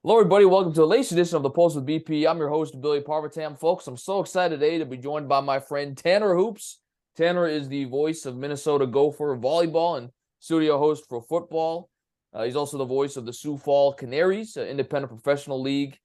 Hello, everybody. Welcome to the latest edition of the Pulse with BP. I'm your host, Billy Parvatam. Folks, I'm so excited today to be joined by my friend Tanner Hoops. Tanner is the voice of Minnesota Gopher Volleyball and studio host for football. He's also the voice of the Sioux Falls Canaries, independent professional league,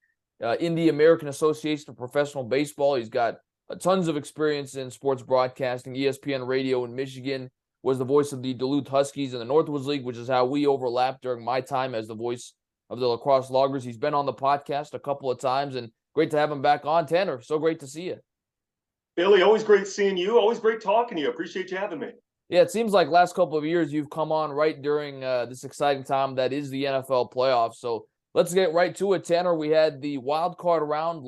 in the American Association of Professional Baseball. He's got tons of experience in sports broadcasting, ESPN radio in Michigan, was the voice of the Duluth Huskies in the Northwoods League, which is how we overlapped during my time as the voice of the Lacrosse Loggers. He's been on the podcast a couple of times, and great to have him back on. Tanner, so great to see you. Billy, always great seeing you. Always great talking to you. Appreciate you having me. Yeah, it seems like last couple of years you've come on right during this exciting time that is the NFL playoffs. So let's get right to it, Tanner. We had the wild card round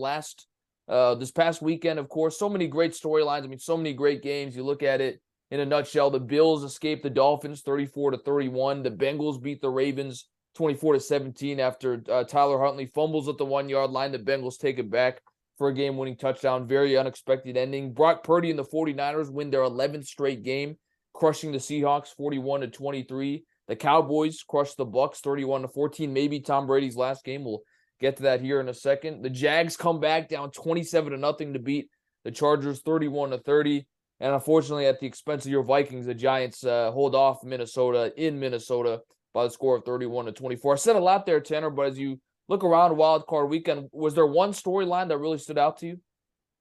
this past weekend, of course. So many great storylines. I mean, so many great games. You look at it in a nutshell. The Bills escaped the Dolphins 34-31. The Bengals beat the Ravens 24-17 after Tyler Huntley fumbles at the 1 yard line. The Bengals take it back for a game-winning touchdown. Very unexpected ending. Brock Purdy and the 49ers win their 11th straight game, crushing the Seahawks 41-23. The Cowboys crushed the Bucks 31-14. Maybe Tom Brady's last game. We'll get to that here in a second. The Jags come back down 27-0 to beat the Chargers 31-30. And unfortunately, at the expense of your Vikings, the Giants hold off Minnesota in Minnesota by the score of 31-24. I said a lot there, Tanner, but as you look around Wild Card Weekend, was there one storyline that really stood out to you?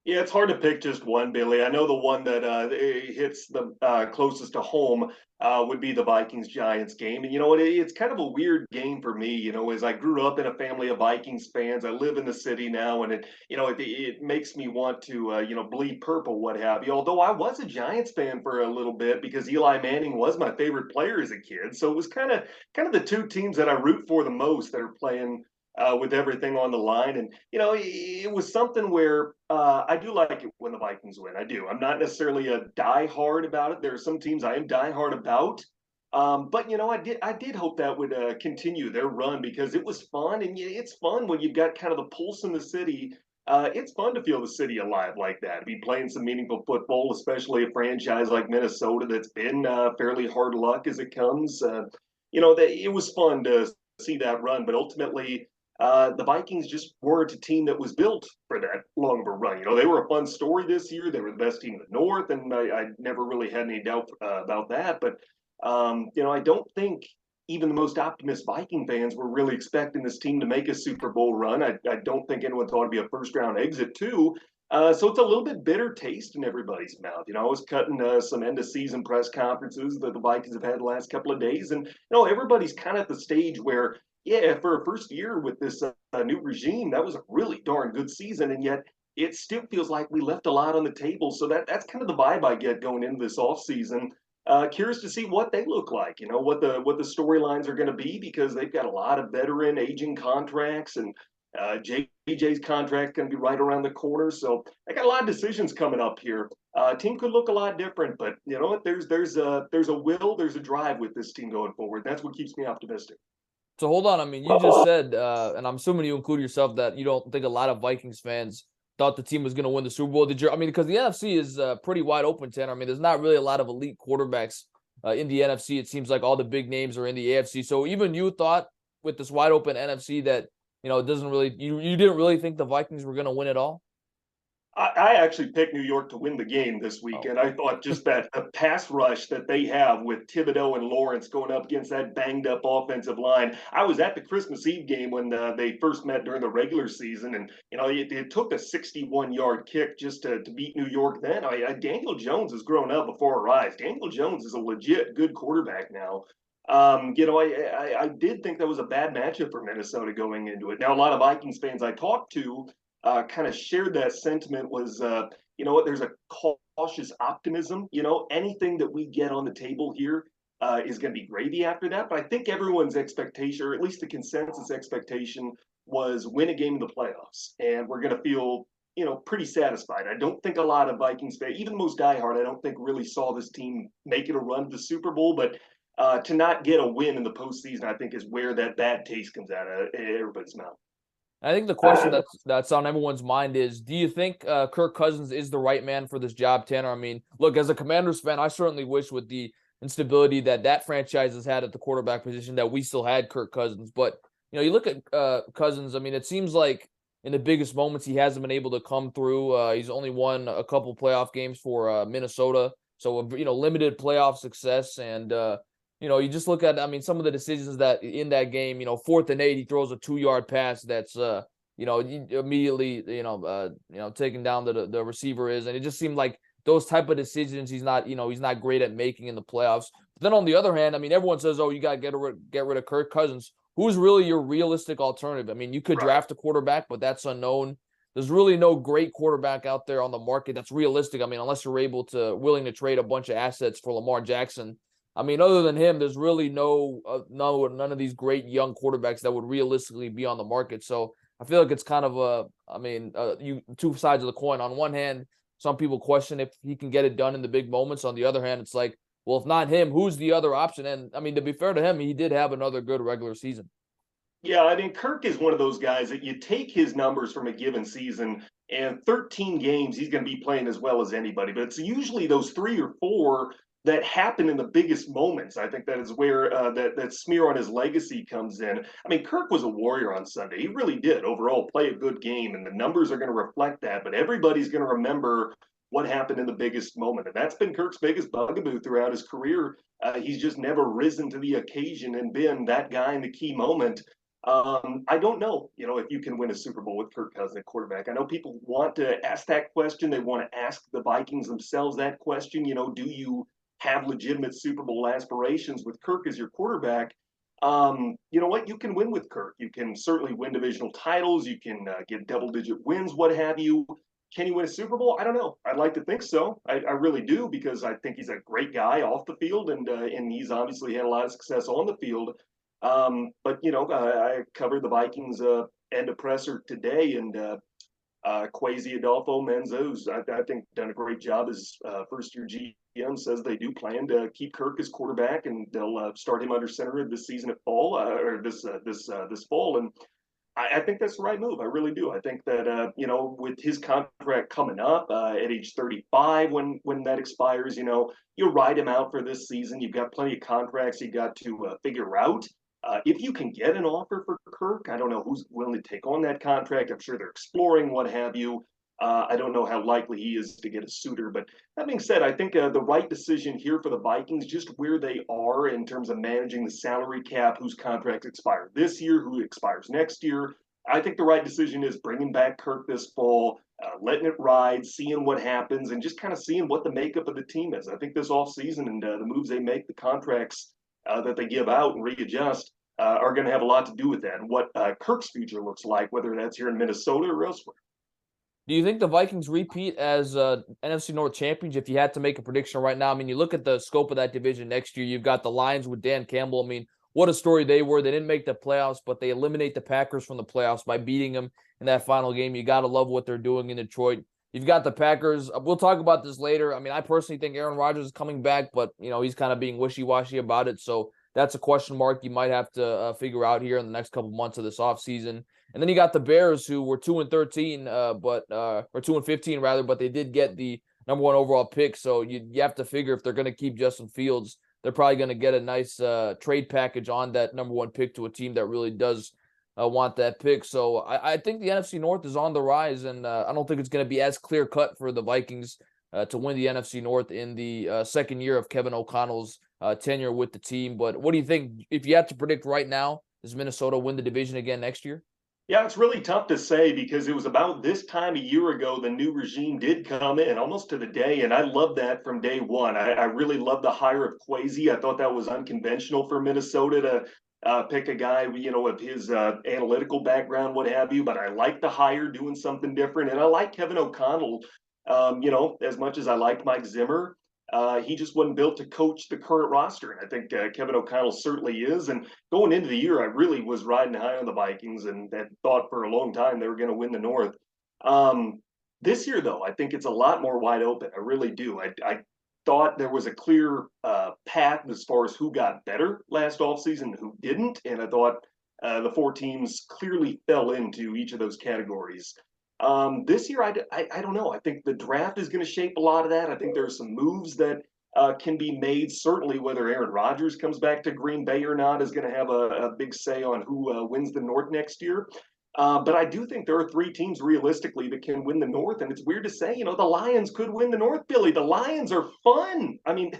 Yeah, it's hard to pick just one, Billy. I know the one that hits the closest to home would be the Vikings-Giants game. And you know what? It's kind of a weird game for me. You know, as I grew up in a family of Vikings fans, I live in the city now, and it makes me want to bleed purple, what have you. Although I was a Giants fan for a little bit because Eli Manning was my favorite player as a kid, so it was kind of the two teams that I root for the most that are playing with everything on the line. And, it was something where I do like it when the Vikings win. I do. I'm not necessarily a diehard about it. There are some teams I am diehard about. But, I did hope that would continue their run because it was fun. And it's fun when you've got kind of the pulse in the city. It's fun to feel the city alive like that, to be playing some meaningful football, especially a franchise like Minnesota that's been fairly hard luck as it comes. It was fun to see that run, but ultimately, the Vikings just weren't a team that was built for that long of a run. They were a fun story this year. They were the best team in the North, and I never really had any doubt about that. But, I don't think even the most optimist Viking fans were really expecting this team to make a Super Bowl run. I don't think anyone thought it'd be a first-round exit, too. So it's a little bit bitter taste in everybody's mouth. I was cutting some end-of-season press conferences that the Vikings have had the last couple of days, and everybody's kind of at the stage where, yeah, for a first year with this new regime, that was a really darn good season, and yet it still feels like we left a lot on the table. So that's kind of the vibe I get going into this offseason. Curious to see what they look like, what the storylines are going to be, because they've got a lot of veteran aging contracts, and JJ's contract going to be right around the corner. So I got a lot of decisions coming up here. Team could look a lot different, but you know what? There's a will, there's a drive with this team going forward. That's what keeps me optimistic. So hold on. I mean, you just said, and I'm assuming you include yourself, that you don't think a lot of Vikings fans thought the team was going to win the Super Bowl. Because the NFC is pretty wide open, Tanner. I mean, there's not really a lot of elite quarterbacks in the NFC. It seems like all the big names are in the AFC. So even you thought with this wide open NFC that, it doesn't really, you didn't really think the Vikings were going to win it all? I actually picked New York to win the game this weekend. I thought just that the pass rush that they have with Thibodeau and Lawrence going up against that banged up offensive line. I was at the Christmas Eve game when they first met during the regular season, and it took a 61-yard kick just to beat New York. Then Daniel Jones has grown up before our eyes. Daniel Jones is a legit good quarterback now. I did think that was a bad matchup for Minnesota going into it. Now, a lot of Vikings fans I talked to kind of shared that sentiment was, there's a cautious optimism. Anything that we get on the table here is going to be gravy after that. But I think everyone's expectation, or at least the consensus expectation, was win a game in the playoffs. And we're going to feel, pretty satisfied. I don't think a lot of Vikings fans, even the most diehard, I don't think really saw this team make it a run to the Super Bowl. But to not get a win in the postseason, I think, is where that bad taste comes out of everybody's mouth. I think the question that's on everyone's mind is, do you think Kirk Cousins is the right man for this job, Tanner? I mean, look, as a Commanders fan, I certainly wish with the instability that franchise has had at the quarterback position that we still had Kirk Cousins. But, you look at Cousins. I mean, it seems like in the biggest moments he hasn't been able to come through. He's only won a couple playoff games for Minnesota, so limited playoff success. And you just look at, I mean, some of the decisions that in that game. 4th and 8, he throws a 2-yard pass that's immediately taking down the receiver is, and it just seemed like those type of decisions he's not great at making in the playoffs. But then on the other hand, I mean, everyone says, oh, you got to get rid of Kirk Cousins. Who's really your realistic alternative? I mean, you could draft a quarterback, but that's unknown. There's really no great quarterback out there on the market that's realistic. I mean, unless you're willing to trade a bunch of assets for Lamar Jackson. I mean, other than him, there's really none of these great young quarterbacks that would realistically be on the market. So I feel like it's kind of two sides of the coin. On one hand, some people question if he can get it done in the big moments. On the other hand, it's like, well, if not him, who's the other option? And I mean, to be fair to him, he did have another good regular season. Yeah, I mean, Kirk is one of those guys that you take his numbers from a given season, and 13 games, he's going to be playing as well as anybody. But it's usually those 3 or 4 that happen in the biggest moments. I think that is where that smear on his legacy comes in. I mean, Kirk was a warrior on Sunday. He really did overall play a good game, and the numbers are going to reflect that. But everybody's going to remember what happened in the biggest moment. And that's been Kirk's biggest bugaboo throughout his career. He's just never risen to the occasion and been that guy in the key moment. I don't know, if you can win a Super Bowl with Kirk Cousins at quarterback. I know people want to ask that question. They want to ask the Vikings themselves that question. Do you have legitimate Super Bowl aspirations with Kirk as your quarterback? You know what? You can win with Kirk. You can certainly win divisional titles. You can get double-digit wins, what have you. Can you win a Super Bowl? I don't know. I'd like to think so. I really do, because I think he's a great guy off the field, and he's obviously had a lot of success on the field. But I covered the Vikings end of presser today, and Kwesi Adolfo-Manzo's, I think, done a great job as first-year GM. Says they do plan to keep Kirk as quarterback, and they'll start him under center this season at fall or this fall. And I think that's the right move. I really do. I think that with his contract coming up at age 35, when that expires, you ride him out for this season. You've got plenty of contracts you got to figure out. If you can get an offer for Kirk, I don't know who's willing to take on that contract. I'm sure they're exploring what have you. I don't know how likely he is to get a suitor. But that being said, I think the right decision here for the Vikings, just where they are in terms of managing the salary cap, whose contracts expire this year, who expires next year. I think the right decision is bringing back Kirk this fall, letting it ride, seeing what happens, and just kind of seeing what the makeup of the team is. I think this offseason and the moves they make, the contracts that they give out and readjust, are going to have a lot to do with that, and what Kirk's future looks like, whether that's here in Minnesota or elsewhere. Do you think the Vikings repeat as NFC North champions if you had to make a prediction right now? I mean, you look at the scope of that division next year. You've got the Lions with Dan Campbell. I mean, what a story they were. They didn't make the playoffs, but they eliminate the Packers from the playoffs by beating them in that final game. You got to love what they're doing in Detroit. You've got the Packers. We'll talk about this later. I mean, I personally think Aaron Rodgers is coming back, but, he's kind of being wishy-washy about it. So that's a question mark you might have to figure out here in the next couple months of this offseason. And then you got the Bears, who were 2-13, or 2-15 rather, but they did get the number 1 overall pick. So you have to figure if they're going to keep Justin Fields, they're probably going to get a nice trade package on that number 1 pick to a team that really does want that pick. So I think the NFC North is on the rise, and I don't think it's going to be as clear cut for the Vikings to win the NFC North in the second year of Kevin O'Connell's tenure with the team. But what do you think, if you had to predict right now, does Minnesota win the division again next year? Yeah, it's really tough to say, because it was about this time a year ago the new regime did come in almost to the day, and I love that from day one. I really love the hire of Kwesi. I thought that was unconventional for Minnesota to pick a guy, with his analytical background, what have you. But I like the hire, doing something different, and I like Kevin O'Connell. As much as I like Mike Zimmer, he just wasn't built to coach the current roster. And I think Kevin O'Connell certainly is. And going into the year, I really was riding high on the Vikings and had thought for a long time they were going to win the North. This year, though, I think it's a lot more wide open. I really do. I thought there was a clear path as far as who got better last offseason and who didn't. And I thought the 4 teams clearly fell into each of those categories. This year, I don't know. I think the draft is going to shape a lot of that. I think there are some moves that can be made. Certainly, whether Aaron Rodgers comes back to Green Bay or not is going to have a big say on who wins the North next year. But I do think there are three teams realistically that can win the North. And it's weird to say, the Lions could win the North, Billy. The Lions are fun. I mean,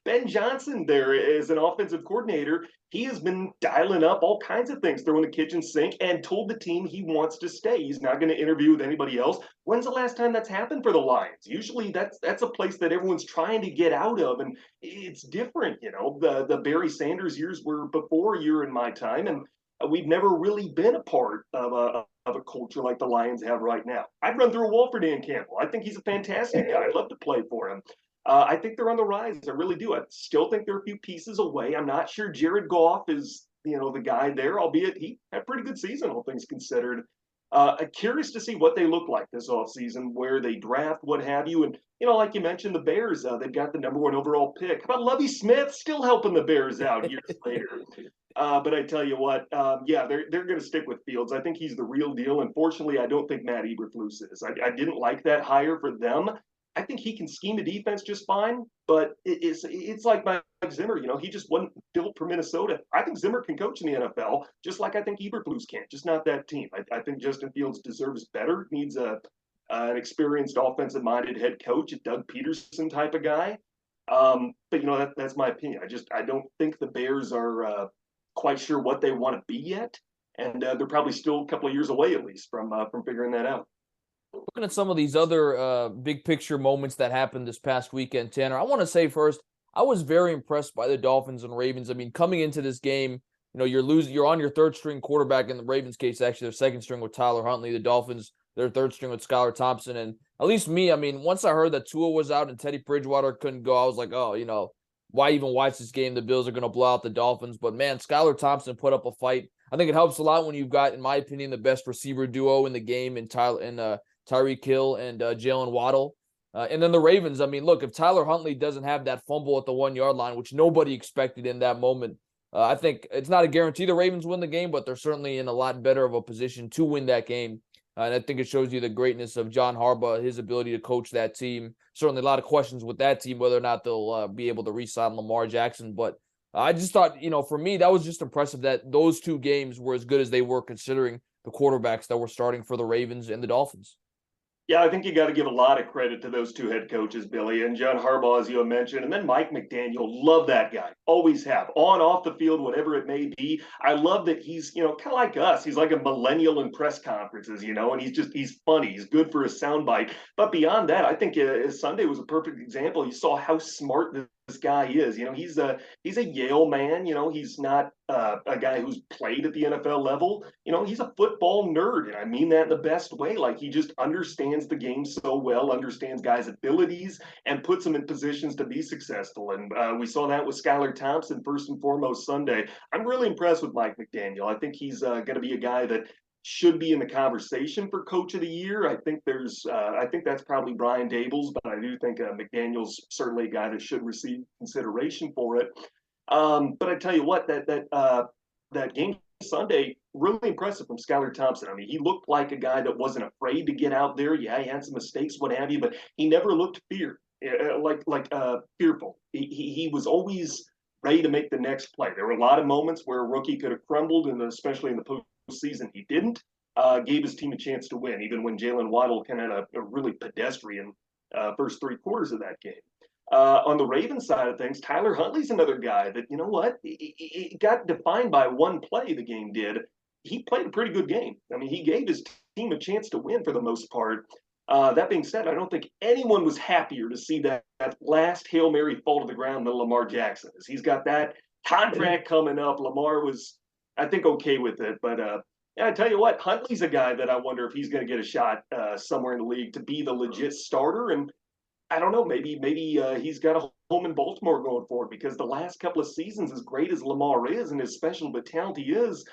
Ben Johnson there is an offensive coordinator. He has been dialing up all kinds of things, throwing the kitchen sink, and told the team he wants to stay. He's not going to interview with anybody else. When's the last time that's happened for the Lions? Usually that's a place that everyone's trying to get out of, and it's different. The Barry Sanders years were before a year in my time, and we've never really been a part of a culture like the Lions have right now. I'd run through a wall for Dan Campbell. I think he's a fantastic guy. I'd love to play for him. I think they're on the rise. I really do. I still think they're a few pieces away. I'm not sure Jared Goff is, the guy there, albeit he had a pretty good season, all things considered. Curious to see what they look like this offseason, where they draft, what have you. And, like you mentioned, the Bears, they've got the #1 overall pick. How about Lovie Smith still helping the Bears out years later? But I tell you what, they're going to stick with Fields. I think he's the real deal. Unfortunately, I don't think Matt Eberflus is. I didn't like that hire for them. I think he can scheme a defense just fine, but it's like Mike Zimmer. He just wasn't built for Minnesota. I think Zimmer can coach in the NFL, just like I think Eberflus can, just not that team. I think Justin Fields deserves better. Needs an experienced offensive-minded head coach, a Doug Peterson type of guy. But that's my opinion. I don't think the Bears are quite sure what they want to be yet, and they're probably still a couple of years away at least from figuring that out. Looking at some of these other big picture moments that happened this past weekend, Tanner, I want to say first, I was very impressed by the Dolphins and Ravens. I mean, coming into this game, you're on your third string quarterback. In the Ravens case, actually their second string with Tyler Huntley. The Dolphins, their third string with Skylar Thompson. And at least me, I mean, once I heard that Tua was out and Teddy Bridgewater couldn't go, I was like, oh, why even watch this game? The Bills are going to blow out the Dolphins. But man, Skylar Thompson put up a fight. I think it helps a lot when you've got, in my opinion, the best receiver duo in the game in Tyreek Hill and Jalen Waddle. And then the Ravens, I mean, look, if Tyler Huntley doesn't have that fumble at the 1 yard line, which nobody expected in that moment, I think it's not a guarantee the Ravens win the game, but they're certainly in a lot better of a position to win that game. And I think it shows you the greatness of John Harbaugh, his ability to coach that team. Certainly a lot of questions with that team, whether or not they'll be able to re-sign Lamar Jackson. But I just thought, for me, that was just impressive that those two games were as good as they were considering the quarterbacks that were starting for the Ravens and the Dolphins. Yeah, I think you got to give a lot of credit to those two head coaches, Billy, and John Harbaugh, as you mentioned, and then Mike McDaniel. Love that guy. Always have. On, off the field, whatever it may be. I love that he's, kind of like us. He's like a millennial in press conferences, and he's funny. He's good for a soundbite. But beyond that, I think Sunday was a perfect example. You saw how smart this guy is. He's a Yale man. He's not a guy who's played at the NFL level. He's a football nerd, and I mean that in the best way. Like, he just understands the game so well, understands guys' abilities, and puts them in positions to be successful. And we saw that with Skylar Thompson first and foremost Sunday. I'm really impressed with Mike McDaniel. I think he's going to be a guy that should be in the conversation for Coach of the Year. I think that's probably Brian Daboll's, but I do think McDaniel's certainly a guy that should receive consideration for it. But I tell you what, that game Sunday, really impressive from Skylar Thompson. I mean, he looked like a guy that wasn't afraid to get out there. Yeah, he had some mistakes, what have you, but he never looked fearful. He was always ready to make the next play. There were a lot of moments where a rookie could have crumbled, and especially in the postseason, he didn't. Gave his team a chance to win, even when Jalen Waddle kind of had a really pedestrian first three quarters of that game. On the Ravens side of things, Tyler Huntley's another guy that, it got defined by one play, the game did. He played a pretty good game. I mean, he gave his team a chance to win for the most part. That being said, I don't think anyone was happier to see that last Hail Mary fall to the ground than Lamar Jackson. He's got that contract coming up. Lamar was, I think, okay with it. But I tell you what, Huntley's a guy that I wonder if he's going to get a shot somewhere in the league to be the legit starter. And I don't know, maybe he's got a home in Baltimore going forward, because the last couple of seasons, as great as Lamar is and as special but talented he is,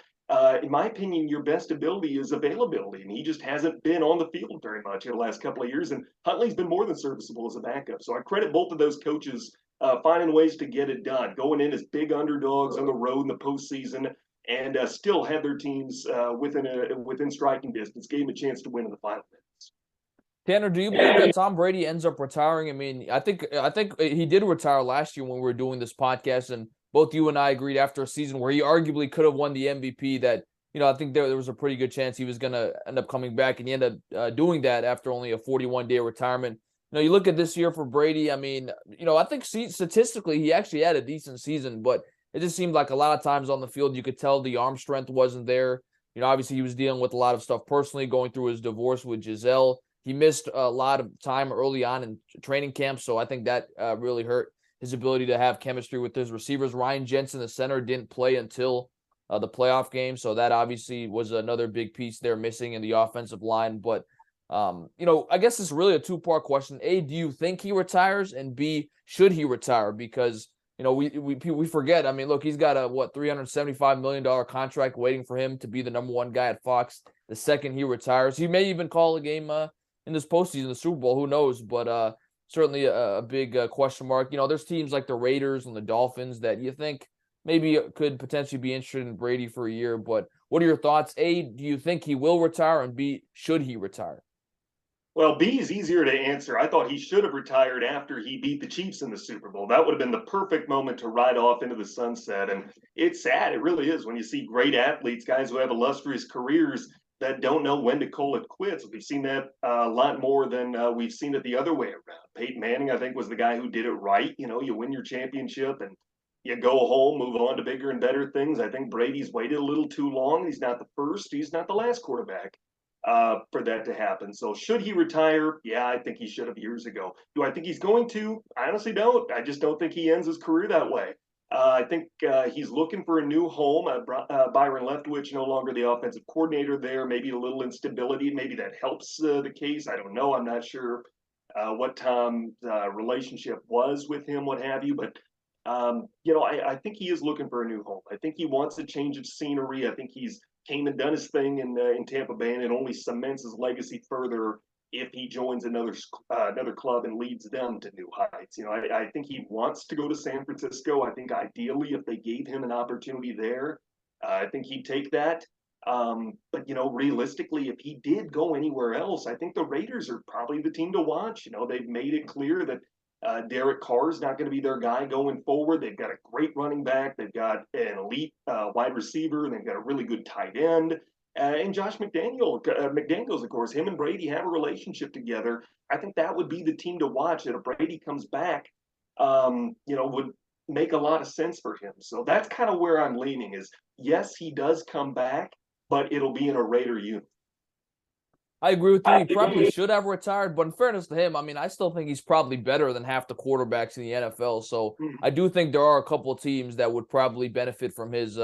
in my opinion, your best ability is availability, and he just hasn't been on the field very much in the last couple of years, and Huntley's been more than serviceable as a backup. So I credit both of those coaches finding ways to get it done, going in as big underdogs on the road in the postseason, and still had their teams within striking distance, gave them a chance to win in the final minutes. Tanner, do you believe that Tom Brady ends up retiring? I mean, I think he did retire last year when we were doing this podcast, and both you and I agreed after a season where he arguably could have won the MVP that, I think there was a pretty good chance he was going to end up coming back, and he ended up doing that after only a 41-day retirement. You look at this year for Brady. I mean, I think statistically he actually had a decent season, but it just seemed like a lot of times on the field you could tell the arm strength wasn't there. Obviously he was dealing with a lot of stuff personally, going through his divorce with Giselle. He missed a lot of time early on in training camp, so I think that really hurt his ability to have chemistry with his receivers. Ryan Jensen, the center, didn't play until the playoff game, so that obviously was another big piece there missing in the offensive line. But, I guess it's really a two-part question. A, do you think he retires? And B, should he retire? Because, we forget. I mean, look, he's got a, $375 million contract waiting for him to be the number one guy at Fox the second he retires. He may even call a game in this postseason, the Super Bowl, who knows? But certainly a big question mark. There's teams like the Raiders and the Dolphins that you think maybe could potentially be interested in Brady for a year. But what are your thoughts? A, do you think he will retire? And B, should he retire? Well, B is easier to answer. I thought he should have retired after he beat the Chiefs in the Super Bowl. That would have been the perfect moment to ride off into the sunset. And it's sad. It really is when you see great athletes, guys who have illustrious careers that don't know when to call it quits. We've seen that a lot more than we've seen it the other way around. Peyton Manning, I think, was the guy who did it right. You win your championship and you go home, move on to bigger and better things. I think Brady's waited a little too long. He's not the first. He's not the last quarterback for that to happen. So should he retire? Yeah, I think he should have years ago. Do I think he's going to? I honestly don't. I just don't think he ends his career that way. I think he's looking for a new home. Byron Leftwich, no longer the offensive coordinator there. Maybe a little instability. Maybe that helps the case. I don't know. I'm not sure what Tom's relationship was with him, what have you. But, I think he is looking for a new home. I think he wants a change of scenery. I think he's came and done his thing in Tampa Bay, and it only cements his legacy further if he joins another club and leads them to new heights. I think he wants to go to San Francisco. I think ideally, if they gave him an opportunity there, I think he'd take that. But realistically, if he did go anywhere else, I think the Raiders are probably the team to watch. They've made it clear that Derek Carr is not going to be their guy going forward. They've got a great running back. They've got an elite wide receiver, and they've got a really good tight end. And Josh McDaniels, of course, him and Brady have a relationship together. I think that would be the team to watch. That if Brady comes back, would make a lot of sense for him. So that's kind of where I'm leaning is, yes, he does come back, but it'll be in a Raider uniform. I agree with you. He probably should have retired, but in fairness to him, I mean, I still think he's probably better than half the quarterbacks in the NFL. So I do think there are a couple of teams that would probably benefit from his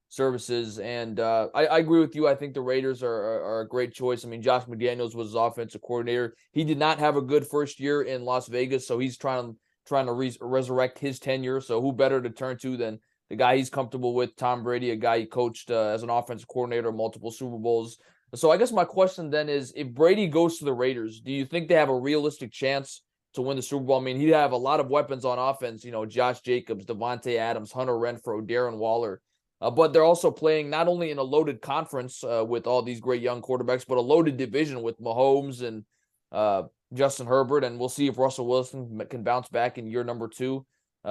services. And I agree with you. I think the Raiders are a great choice. I mean, Josh McDaniels was his offensive coordinator. He did not have a good first year in Las Vegas, so he's trying to resurrect his tenure. So who better to turn to than the guy he's comfortable with, Tom Brady, a guy he coached as an offensive coordinator, multiple Super Bowls. So I guess my question then is, if Brady goes to the Raiders, do you think they have a realistic chance to win the Super Bowl? I mean, he'd have a lot of weapons on offense, Josh Jacobs, Devontae Adams, Hunter Renfrow, Darren Waller. But they're also playing not only in a loaded conference with all these great young quarterbacks, but a loaded division with Mahomes and Justin Herbert. And we'll see if Russell Wilson can bounce back in year number 2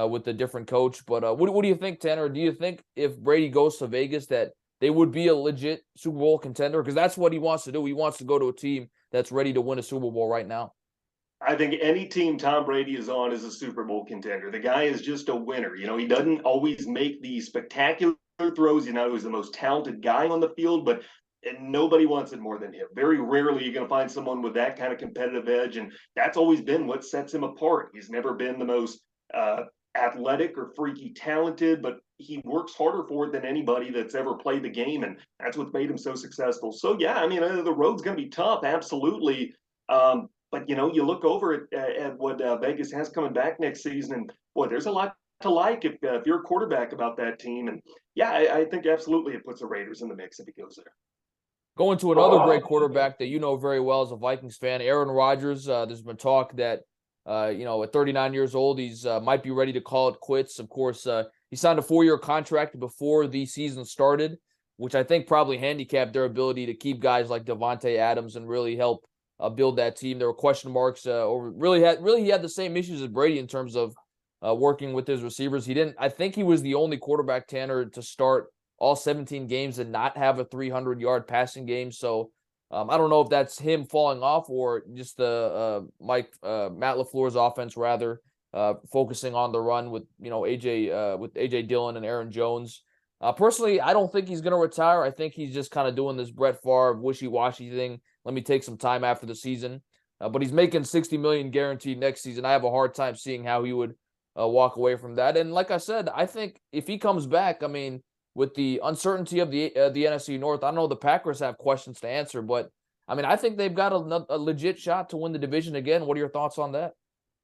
with a different coach. But what do you think, Tanner? Do you think if Brady goes to Vegas that they would be a legit Super Bowl contender? Because that's what he wants to do. He wants to go to a team that's ready to win a Super Bowl right now. I think any team Tom Brady is on is a Super Bowl contender. The guy is just a winner. He doesn't always make these spectacular throws. He's the most talented guy on the field, but nobody wants it more than him. Very rarely you're going to find someone with that kind of competitive edge, and that's always been what sets him apart. He's never been the most athletic or freaky talented, but he works harder for it than anybody that's ever played the game, and that's what's made him so successful. So yeah, I mean, the road's going to be tough, absolutely. But you look over at what Vegas has coming back next season, and boy, there's a lot to like if you're a quarterback about that team. And yeah, I think absolutely it puts the Raiders in the mix if he goes there. Going to another great quarterback that you know very well as a Vikings fan, Aaron Rodgers. There's been talk that at 39 years old, he's might be ready to call it quits. Of course, he signed a 4-year contract before the season started, which I think probably handicapped their ability to keep guys like Devontae Adams and really help build that team. There were question marks over he had the same issues as Brady in terms of working with his receivers. I think he was the only quarterback, Tanner, to start all 17 games and not have a 300-yard passing game. So I don't know if that's him falling off or just the Matt LaFleur's offense rather focusing on the run with AJ Dillon and Aaron Jones. Personally, I don't think he's going to retire. I think he's just kind of doing this Brett Favre wishy-washy thing. Let me take some time after the season. But he's making $60 million guaranteed next season. I have a hard time seeing how he would walk away from that. And like I said, I think if he comes back, I mean, with the uncertainty of the NFC North, I know the Packers have questions to answer, but I mean, I think they've got a legit shot to win the division again. What are your thoughts on that?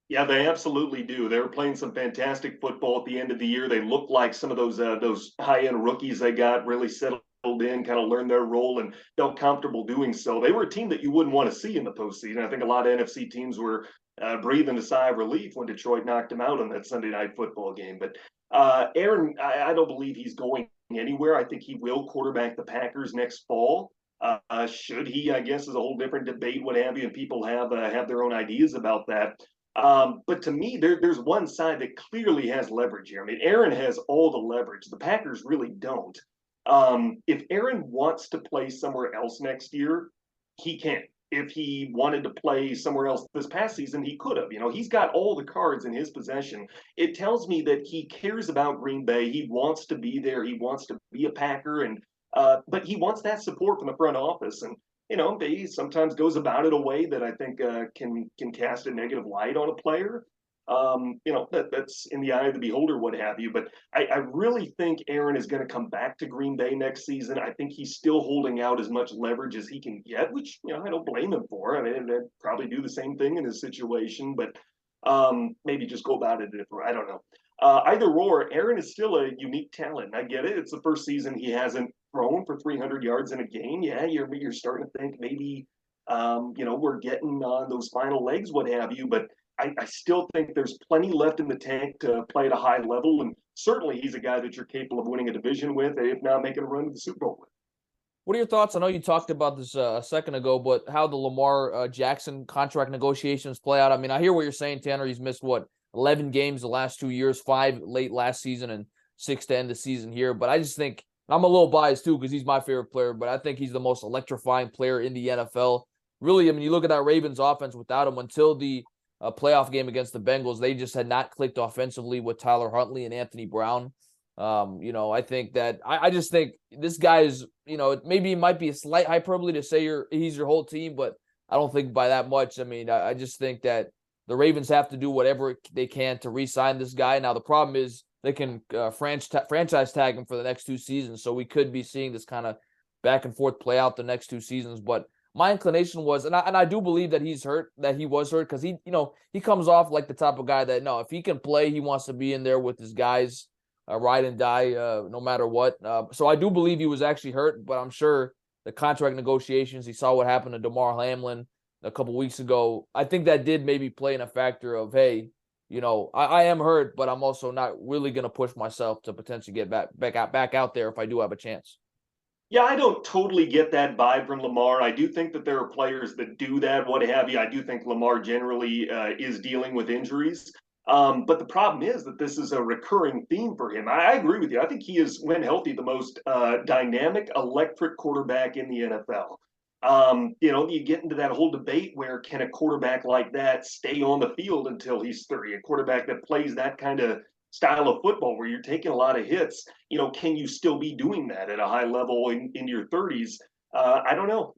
Yeah, they absolutely do. They were playing some fantastic football at the end of the year. They looked like some of those high-end rookies they got really settled in, kind of learned their role and felt comfortable doing so. They were a team that you wouldn't want to see in the postseason. I think a lot of NFC teams were breathing a sigh of relief when Detroit knocked them out on that Sunday night football game. But Aaron, I don't believe he's going anywhere. I think he will quarterback the Packers next fall. Should he? I guess is a whole different debate, what have you, and people have their own ideas about that. But to me, there's one side that clearly has leverage here. I mean, Aaron has all the leverage. The Packers really don't. If Aaron wants to play somewhere else next year, he can. If he wanted to play somewhere else this past season, he could have. You know, he's got all the cards in his possession. It tells me that he cares about Green Bay. He wants to be there. He wants to be a Packer, and but he wants that support from the front office. And he sometimes goes about it a way that I think can cast a negative light on a player. That's in the eye of the beholder, what have you. But I really think Aaron is going to come back to Green Bay next season. I think he's still holding out as much leverage as he can get, which I don't blame him for. I mean, they'd probably do the same thing in his situation, but maybe just go about it different. I don't know. Either or, Aaron is still a unique talent. I get it. It's the first season he hasn't thrown for 300 yards in a game. Yeah, you're starting to think maybe, we're getting on those final legs, what have you. But I still think there's plenty left in the tank to play at a high level. And certainly he's a guy that you're capable of winning a division with, if not making a run to the Super Bowl with. What are your thoughts? I know you talked about this a second ago, but how the Lamar Jackson contract negotiations play out. I mean, I hear what you're saying, Tanner. He's missed 11 games the last 2 years, 5 late last season and 6 to end the season here. But I just think I'm a little biased too because he's my favorite player, but I think he's the most electrifying player in the NFL. Really, I mean, you look at that Ravens offense without him until the playoff game against the Bengals, they just had not clicked offensively with Tyler Huntley and Anthony Brown. I think that I just think this guy is, maybe it might be a slight hyperbole to say he's your whole team, but I don't think by that much. I mean, I just think that the Ravens have to do whatever they can to re-sign this guy. Now, the problem is they can franchise tag him for the next 2 seasons, so we could be seeing this kind of back and forth play out the next 2 seasons. But my inclination was, and I do believe that he was hurt because he comes off like the type of guy that, no, if he can play, he wants to be in there with his guys, ride and die, no matter what. So I do believe he was actually hurt, but I'm sure the contract negotiations, he saw what happened to Damar Hamlin a couple weeks ago. I think that did maybe play in a factor of, hey, I am hurt, but I'm also not really going to push myself to potentially get back out there if I do have a chance. Yeah, I don't totally get that vibe from Lamar. I do think that there are players that do that, what have you. I do think Lamar generally is dealing with injuries. But the problem is that this is a recurring theme for him. I agree with you. I think he is, when healthy, the most dynamic, electric quarterback in the NFL. You get into that whole debate where can a quarterback like that stay on the field until he's 30? A quarterback that plays that kind of style of football where you're taking a lot of hits, can you still be doing that at a high level in your 30s? I don't know.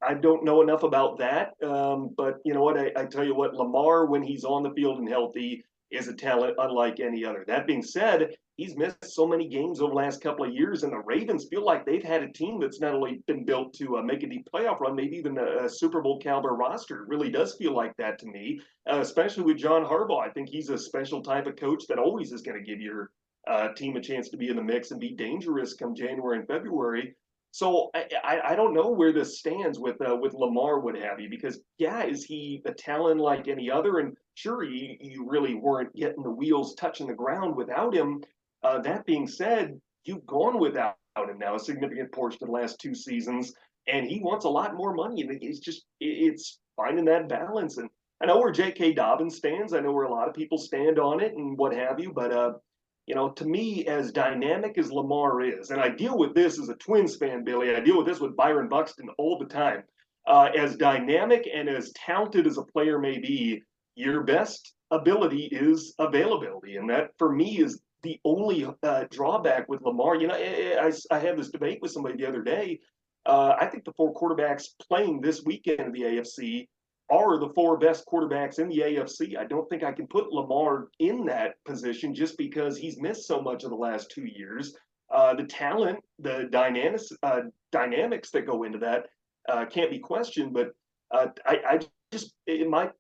I don't know enough about that. But you know what? I tell you what, Lamar, when he's on the field and healthy, is a talent unlike any other. That being said, he's missed so many games over the last couple of years, and the Ravens feel like they've had a team that's not only been built to make a deep playoff run, maybe even a Super Bowl caliber roster. It really does feel like that to me, especially with John Harbaugh. I think he's a special type of coach that always is going to give your team a chance to be in the mix and be dangerous come January and February. So I don't know where this stands with Lamar, what have you, because is he a talent like any other? And sure, you really weren't getting the wheels touching the ground without him. That being said, you've gone without him now a significant portion of the last 2 seasons, and he wants a lot more money. And it's finding that balance. And I know where J.K. Dobbins stands. I know where a lot of people stand on it and what have you. But to me, as dynamic as Lamar is, and I deal with this as a Twins fan, Billy. I deal with this with Byron Buxton all the time. As dynamic and as talented as a player may be, your best ability is availability, and that for me is the only drawback with Lamar. I had this debate with somebody the other day. I think the four quarterbacks playing this weekend in the AFC are the four best quarterbacks in the AFC. I don't think I can put Lamar in that position just because he's missed so much of the last 2 years. The talent, the dynamics that go into that can't be questioned. But I just, in my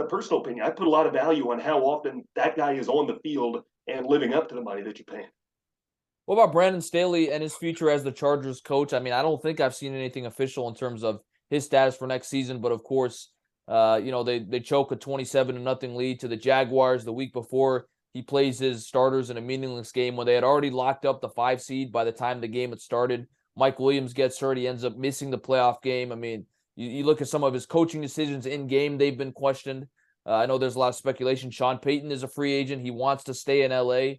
personal opinion, I put a lot of value on how often that guy is on the field and living up to the money that you're paying. What about Brandon Staley and his future as the Chargers coach? I mean, I don't think I've seen anything official in terms of his status for next season, but of course, they choke a 27-0 lead to the Jaguars the week before he plays his starters in a meaningless game when they had already locked up the 5 seed by the time the game had started. Mike Williams gets hurt. He ends up missing the playoff game. I mean, you look at some of his coaching decisions in game, they've been questioned. I know there's a lot of speculation. Sean Payton is a free agent. He wants to stay in LA.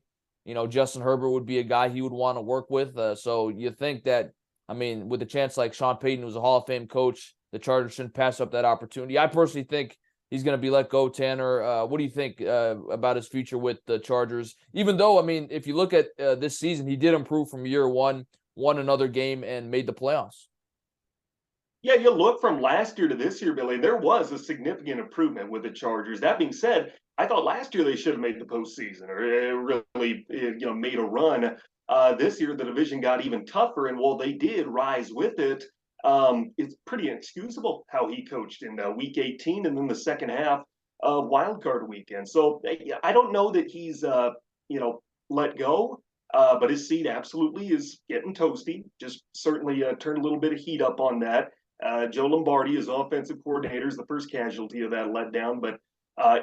Justin Herbert would be a guy he would want to work with. So you think that, I mean, with a chance like Sean Payton, who's a Hall of Fame coach, the Chargers shouldn't pass up that opportunity. I personally think he's going to be let go, Tanner. What do you think about his future with the Chargers? Even though, I mean, if you look at this season, he did improve from year one, won another game, and made the playoffs. Yeah, you look from last year to this year, Billy, there was a significant improvement with the Chargers. That being said, I thought last year they should have made the postseason or really, made a run. This year, the division got even tougher, and while they did rise with it, it's pretty inexcusable how he coached in Week 18 and then the second half of Wild Card Weekend. So I don't know that he's, let go, but his seat absolutely is getting toasty. Just certainly turn a little bit of heat up on that. Joe Lombardi, as offensive coordinator, is the first casualty of that letdown. But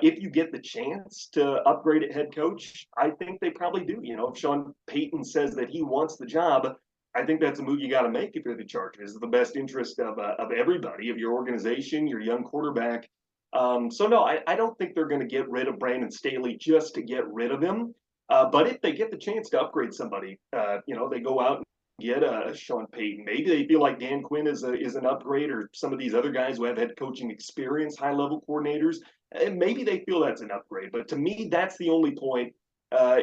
if you get the chance to upgrade at head coach, I think they probably do. If Sean Payton says that he wants the job, I think that's a move you got to make if you're the Chargers. It's the best interest of everybody, of your organization, your young quarterback. So no, I don't think they're going to get rid of Brandon Staley just to get rid of him. But if they get the chance to upgrade somebody, they go out and get a Sean Payton. Maybe they feel like Dan Quinn is an upgrade, or some of these other guys who have head coaching experience, high level coordinators, and maybe they feel that's an upgrade. But to me, that's the only point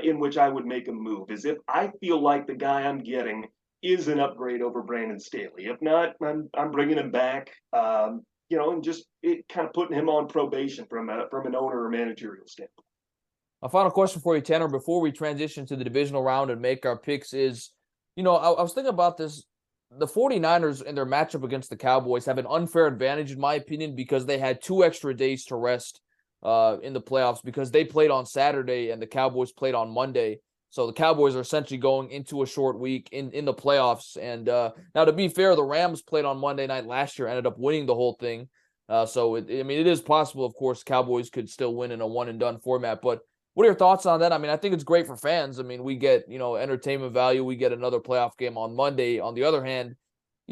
in which I would make a move, is if I feel like the guy I'm getting is an upgrade over Brandon Staley. If not, I'm bringing him back, and just kind of putting him on probation from an owner or managerial standpoint. A final question for you, Tanner, before we transition to the divisional round and make our picks is, I was thinking about this. The 49ers in their matchup against the Cowboys have an unfair advantage, in my opinion, because they had 2 extra days to rest in the playoffs because they played on Saturday and the Cowboys played on Monday. So the Cowboys are essentially going into a short week in the playoffs. And now, to be fair, the Rams played on Monday night last year, ended up winning the whole thing. So it is possible, of course, Cowboys could still win in a one-and-done format. But what are your thoughts on that? I mean, I think it's great for fans. I mean, we get, entertainment value. We get another playoff game on Monday. On the other hand,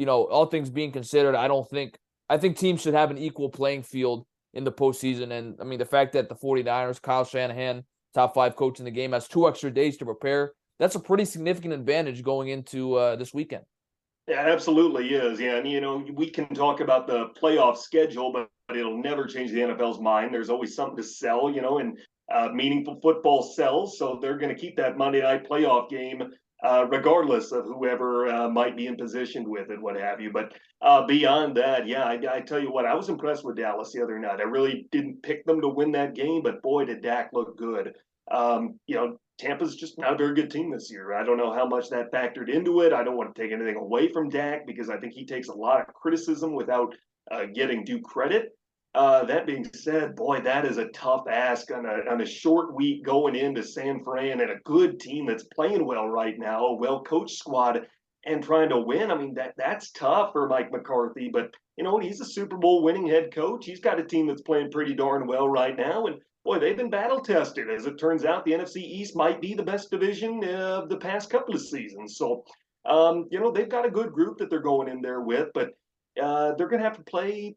all things being considered, I think teams should have an equal playing field in the postseason. And, I mean, the fact that the 49ers, Kyle Shanahan, top 5 coach in the game, has 2 extra days to prepare, that's a pretty significant advantage going into this weekend. Yeah, it absolutely is. Yeah, and we can talk about the playoff schedule, but it'll never change the NFL's mind. There's always something to sell, and meaningful football sells, so they're going to keep that Monday night playoff game regardless of whoever might be in position with it, what have you. But beyond that, yeah, I tell you what, I was impressed with Dallas the other night. I really didn't pick them to win that game, but boy, did Dak look good. Tampa's just not a very good team this year. I don't know how much that factored into it. I don't want to take anything away from Dak because I think he takes a lot of criticism without getting due credit. That being said, boy, that is a tough ask on a short week going into San Fran and a good team that's playing well right now, a well-coached squad, and trying to win. I mean, that's tough for Mike McCarthy, but he's a Super Bowl winning head coach. He's got a team that's playing pretty darn well right now, and boy, they've been battle tested. As it turns out, the NFC East might be the best division of the past couple of seasons. So, they've got a good group that they're going in there with, but they're going to have to play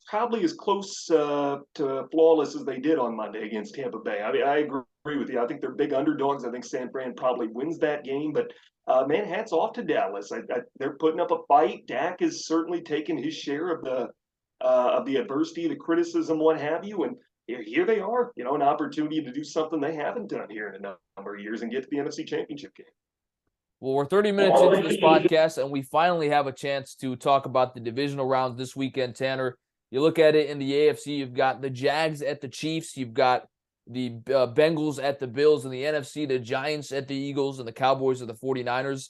probably as close to flawless as they did on Monday against Tampa Bay. I mean, I agree with you. I think they're big underdogs. I think San Fran probably wins that game, but man, hats off to Dallas. They're putting up a fight. Dak has certainly taken his share of the adversity, the criticism, what have you, and here they are. An opportunity to do something they haven't done here in a number of years and get to the NFC Championship game. Well, we're 30 minutes into this podcast, and we finally have a chance to talk about the divisional rounds this weekend, Tanner. You look at it in the AFC, you've got the Jags at the Chiefs, you've got the Bengals at the Bills, in the NFC, the Giants at the Eagles, and the Cowboys at the 49ers.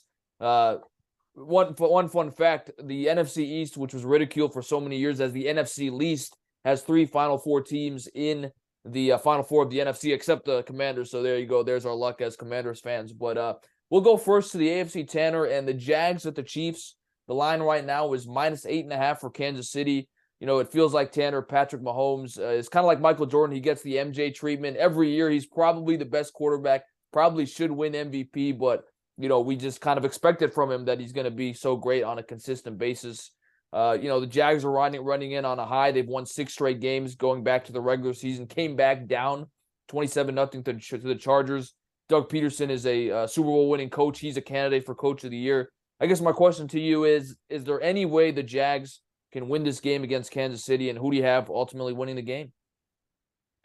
One fun fact, the NFC East, which was ridiculed for so many years as the NFC least, has 3 Final Four teams in the Final Four of the NFC, except the Commanders. So there you go. There's our luck as Commanders fans. But we'll go first to the AFC, Tanner, and the Jags at the Chiefs. The line right now is -8.5 for Kansas City. It feels like Tanner, Patrick Mahomes is kind of like Michael Jordan. He gets the MJ treatment every year. He's probably the best quarterback, probably should win MVP, but, we just kind of expected from him that he's going to be so great on a consistent basis. The Jags are running in on a high. They've won 6 straight games going back to the regular season, came back down 27-0 to the Chargers. Doug Peterson is a Super Bowl winning coach. He's a candidate for Coach of the Year. I guess my question to you is there any way the Jags can win this game against Kansas City, and who do you have ultimately winning the game?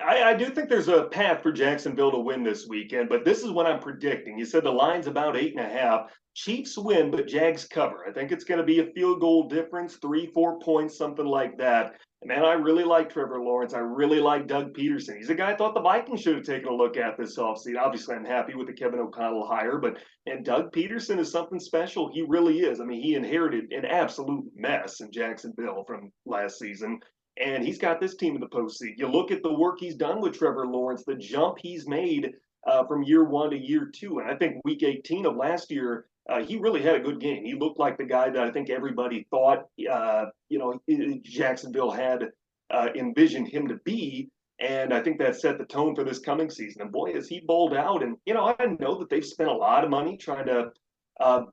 I do think there's a path for Jacksonville to win this weekend, but this is what I'm predicting. You said the line's about 8.5. Chiefs win, but Jags cover. I think it's going to be a field goal difference, 3-4 points, something like that. And man, I really like Trevor Lawrence. I really like Doug Peterson. He's a guy I thought the Vikings should have taken a look at this offseason. Obviously, I'm happy with the Kevin O'Connell hire, and Doug Peterson is something special. He really is. I mean, he inherited an absolute mess in Jacksonville from last season. And he's got this team in the postseason. You look at the work he's done with Trevor Lawrence, the jump he's made from year 1 to year 2. And I think week 18 of last year, he really had a good game. He looked like the guy that I think everybody thought, Jacksonville had envisioned him to be. And I think that set the tone for this coming season. And boy, has he bowled out. And, I know that they've spent a lot of money trying to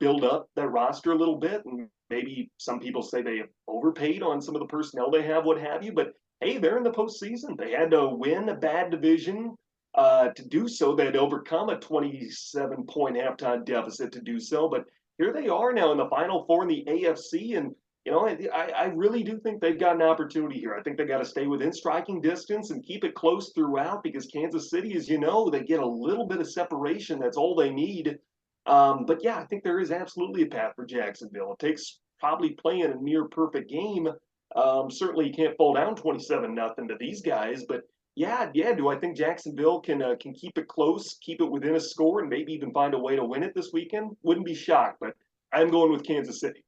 build up that roster a little bit. And maybe some people say they have overpaid on some of the personnel they have, what have you. But hey, they're in the postseason. They had to win a bad division to do so. They had to overcome a 27-point halftime deficit to do so. But here they are now in the Final Four in the AFC. And, I really do think they've got an opportunity here. I think they got to stay within striking distance and keep it close throughout, because Kansas City, as you know, they get a little bit of separation. That's all they need. But yeah, I think there is absolutely a path for Jacksonville. It takes probably playing a near perfect game. Certainly you can't fall down 27-0 to these guys, but yeah. Do I think Jacksonville can keep it close, keep it within a score, and maybe even find a way to win it this weekend? Wouldn't be shocked, but I'm going with Kansas City.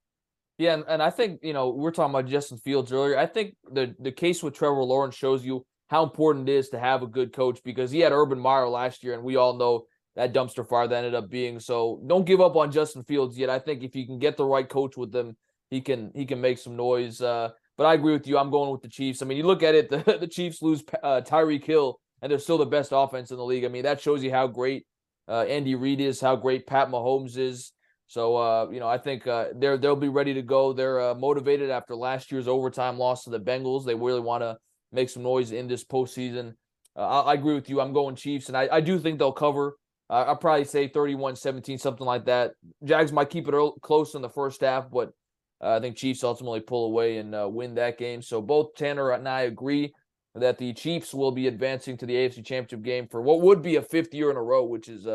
Yeah, and I think, we were talking about Justin Fields earlier. I think the case with Trevor Lawrence shows you how important it is to have a good coach, because he had Urban Meyer last year, and we all know that dumpster fire that ended up being. So don't give up on Justin Fields yet. I think if you can get the right coach with them, he can make some noise. But I agree with you. I'm going with the Chiefs. I mean, you look at it, the Chiefs lose Tyreek Hill, and they're still the best offense in the league. I mean, that shows you how great Andy Reid is, how great Pat Mahomes is. So, I think they'll be ready to go. They're motivated after last year's overtime loss to the Bengals. They really want to make some noise in this postseason. I agree with you. I'm going Chiefs, and I do think they'll cover. I'll probably say 31-17, something like that. Jags might keep it close in the first half, but I think Chiefs ultimately pull away and win that game. So both Tanner and I agree that the Chiefs will be advancing to the AFC Championship game for what would be a 5th year in a row, which is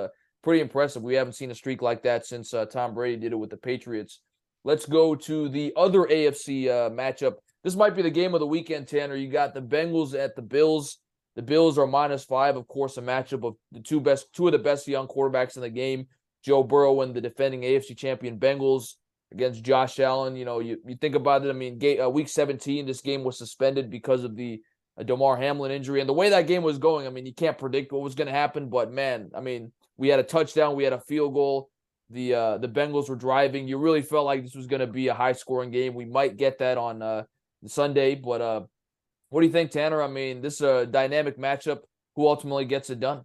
pretty impressive. We haven't seen a streak like that since Tom Brady did it with the Patriots. Let's go to the other AFC matchup. This might be the game of the weekend, Tanner. You got the Bengals at the Bills. The Bills are -5, of course, a matchup of two of the best young quarterbacks in the game. Joe Burrow and the defending AFC champion Bengals against Josh Allen. You think about it. I mean, week 17, this game was suspended because of the Damar Hamlin injury. And the way that game was going, I mean, you can't predict what was going to happen. But, man, I mean, we had a touchdown. We had a field goal. The Bengals were driving. You really felt like this was going to be a high-scoring game. We might get that on Sunday, but what do you think, Tanner? I mean, this is a dynamic matchup. Who ultimately gets it done?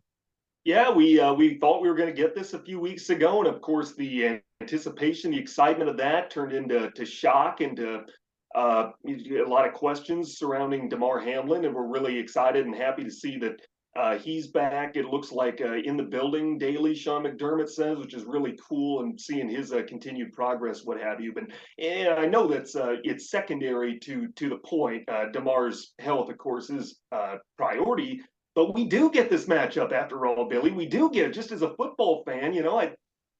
Yeah, we thought we were going to get this a few weeks ago, and of course, the anticipation, the excitement of that turned into shock and to A lot of questions surrounding Damar Hamlin, and we're really excited and happy to see that he's back. It looks like in the building daily, Sean McDermott says, which is really cool, and seeing his continued progress, what have you. But and I know that's it's secondary to the point. Damar's health, of course, is priority. But we do get this matchup after all, Billy. We do get it. Just as a football fan,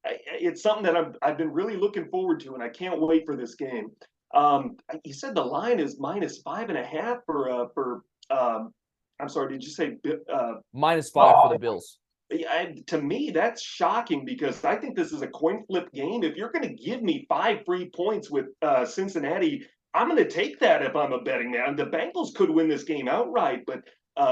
it's something that I've been really looking forward to, and I can't wait for this game. You said the line is -5.5 for I'm sorry, did you say -5 for the Bills. to me, that's shocking because I think this is a coin flip game. If you're going to give me 5 free points with Cincinnati, I'm going to take that if I'm a betting man. The Bengals could win this game outright, but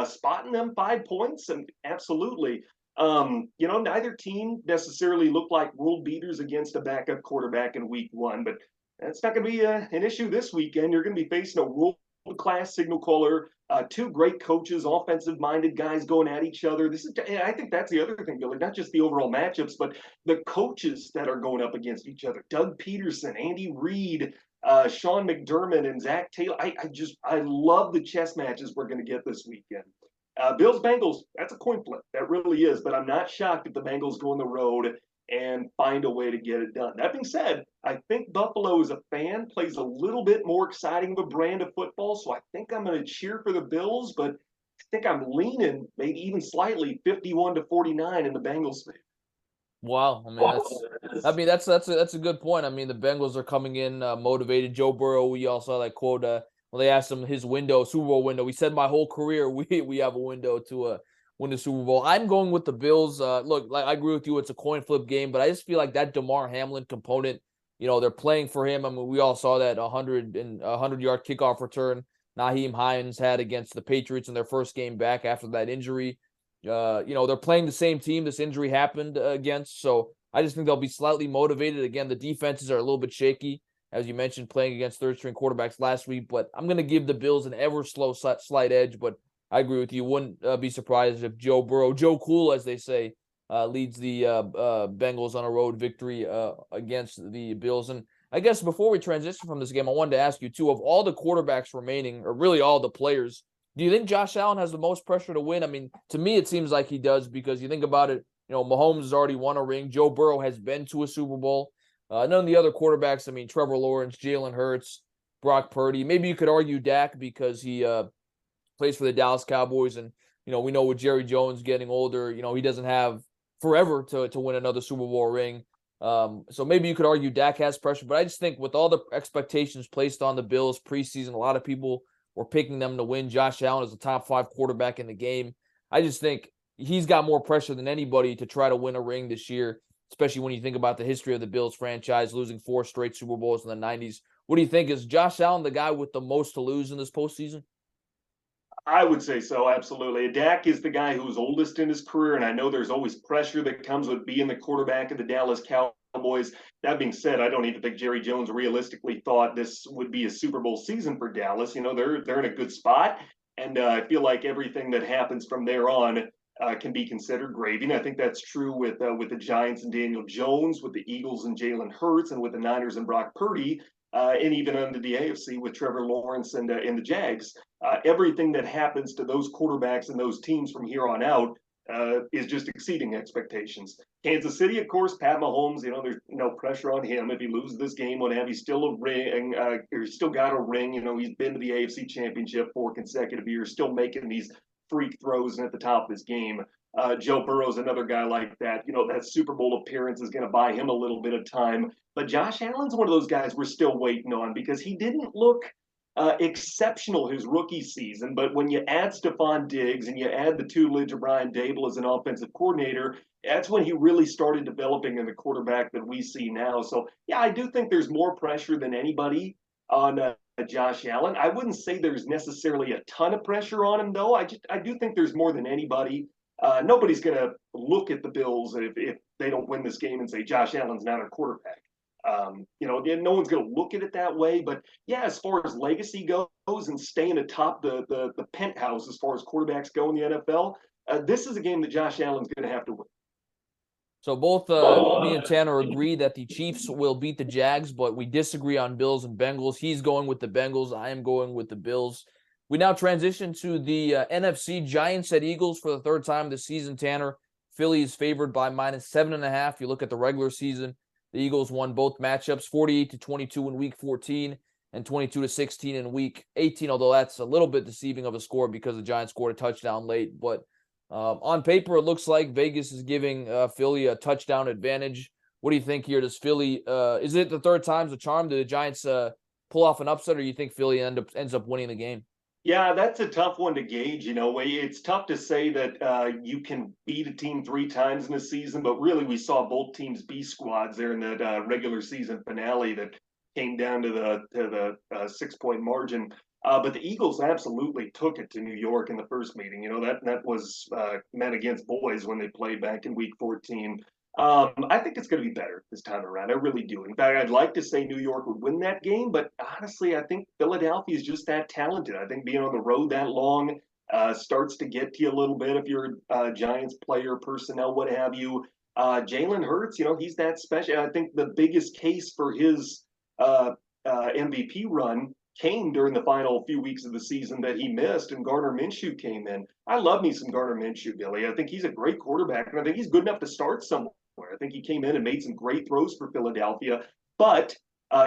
spotting them 5 points, and absolutely. Neither team necessarily looked like world beaters against a backup quarterback in week 1, but that's not going to be an issue this weekend. You're going to be facing a world-class signal caller, 2 great coaches, offensive-minded guys going at each other. I think that's the other thing, Billy, not just the overall matchups, but the coaches that are going up against each other. Doug Peterson, Andy Reid, Sean McDermott, and Zach Taylor. I love the chess matches we're going to get this weekend. Bills-Bengals, that's a coin flip. That really is. But I'm not shocked if the Bengals go on the road and find a way to get it done. That being said, I think Buffalo as a fan plays a little bit more exciting of a brand of football, so I think I'm going to cheer for the Bills, but I think I'm leaning maybe even slightly 51-49 in the Bengals favor. Wow, that's a good point. I mean, the Bengals are coming in motivated. Joe Burrow, we all saw that quote when they asked him his Super Bowl window. He said, "My whole career, we have a window to win the Super Bowl." I'm going with the Bills. Look, like I agree with you, it's a coin flip game, but I just feel like that Damar Hamlin component. They're playing for him. I mean, we all saw that 100-yard kickoff return Naheem Hines had against the Patriots in their first game back after that injury. They're playing the same team this injury happened against, so I just think they'll be slightly motivated. Again, the defenses are a little bit shaky, as you mentioned, playing against third-string quarterbacks last week, but I'm going to give the Bills an slight edge, but I agree with you. Wouldn't be surprised if Joe Burrow, Joe Cool, as they say, leads the Bengals on a road victory against the Bills. And I guess before we transition from this game, I wanted to ask you, too, of all the quarterbacks remaining, or really all the players, do you think Josh Allen has the most pressure to win? I mean, to me, it seems like he does because you think about it, Mahomes has already won a ring. Joe Burrow has been to a Super Bowl. None of the other quarterbacks, I mean, Trevor Lawrence, Jalen Hurts, Brock Purdy. Maybe you could argue Dak because he plays for the Dallas Cowboys. And, we know with Jerry Jones getting older, he doesn't have forever to win another Super Bowl ring. So maybe you could argue Dak has pressure. But I just think with all the expectations placed on the Bills preseason, a lot of people were picking them to win. Josh Allen is a top 5 quarterback in the game. I just think he's got more pressure than anybody to try to win a ring this year, especially when you think about the history of the Bills franchise, losing 4 straight Super Bowls in the 90s. What do you think? Is Josh Allen the guy with the most to lose in this postseason? I would say so, absolutely. Dak is the guy who's oldest in his career, and I know there's always pressure that comes with being the quarterback of the Dallas Cowboys. That being said, I don't even think Jerry Jones realistically thought this would be a Super Bowl season for Dallas. They're in a good spot, and I feel like everything that happens from there on can be considered gravy. And I think that's true with the Giants and Daniel Jones, with the Eagles and Jalen Hurts, and with the Niners and Brock Purdy. And even under the AFC with Trevor Lawrence and the Jags. Everything that happens to those quarterbacks and those teams from here on out is just exceeding expectations. Kansas City, of course, Pat Mahomes, there's no pressure on him. If he loses this game, he's still a ring, or he's still got a ring. He's been to the AFC Championship 4 consecutive years, still making these freak throws and at the top of his game. Joe Burrow's another guy like that. That Super Bowl appearance is going to buy him a little bit of time. But Josh Allen's one of those guys we're still waiting on because he didn't look exceptional his rookie season. But when you add Stephon Diggs and you add the tutelage of Brian Dable as an offensive coordinator, that's when he really started developing in the quarterback that we see now. So, yeah, I do think there's more pressure than anybody on Josh Allen. I wouldn't say there's necessarily a ton of pressure on him, though. I do think there's more than anybody. Nobody's going to look at the Bills if they don't win this game and say Josh Allen's not a quarterback. No one's going to look at it that way. But yeah, as far as legacy goes and staying atop the penthouse as far as quarterbacks go in the NFL, this is a game that Josh Allen's going to have to win. So both me and Tanner agree that the Chiefs will beat the Jags, but we disagree on Bills and Bengals. He's going with the Bengals. I am going with the Bills. We now transition to the NFC. Giants at Eagles for the third time this season. Tanner, Philly is favored by -7.5. You look at the regular season, the Eagles won both matchups, 48-22 in Week 14 and 22-16 in Week 18. Although that's a little bit deceiving of a score because the Giants scored a touchdown late, but on paper, it looks like Vegas is giving Philly a touchdown advantage. What do you think here? Does Philly, is it the third time's a charm? Do the Giants pull off an upset, or do you think Philly ends up winning the game? Yeah, that's a tough one to gauge. It's tough to say that you can beat a team three times in a season, but really we saw both teams B squads there in that regular season finale that came down to the 6 point margin. But the Eagles absolutely took it to New York in the first meeting. That was men against boys when they played back in Week 14. I think it's going to be better this time around. I really do. In fact, I'd like to say New York would win that game, but honestly, I think Philadelphia is just that talented. I think being on the road that long starts to get to you a little bit if you're a Giants player, personnel, what have you. Jalen Hurts, he's that special. I think the biggest case for his MVP run came during the final few weeks of the season that he missed, and Gardner Minshew came in. I love me some Gardner Minshew, Billy. I think he's a great quarterback, and I think he's good enough to start somewhere. I think he came in and made some great throws for Philadelphia, but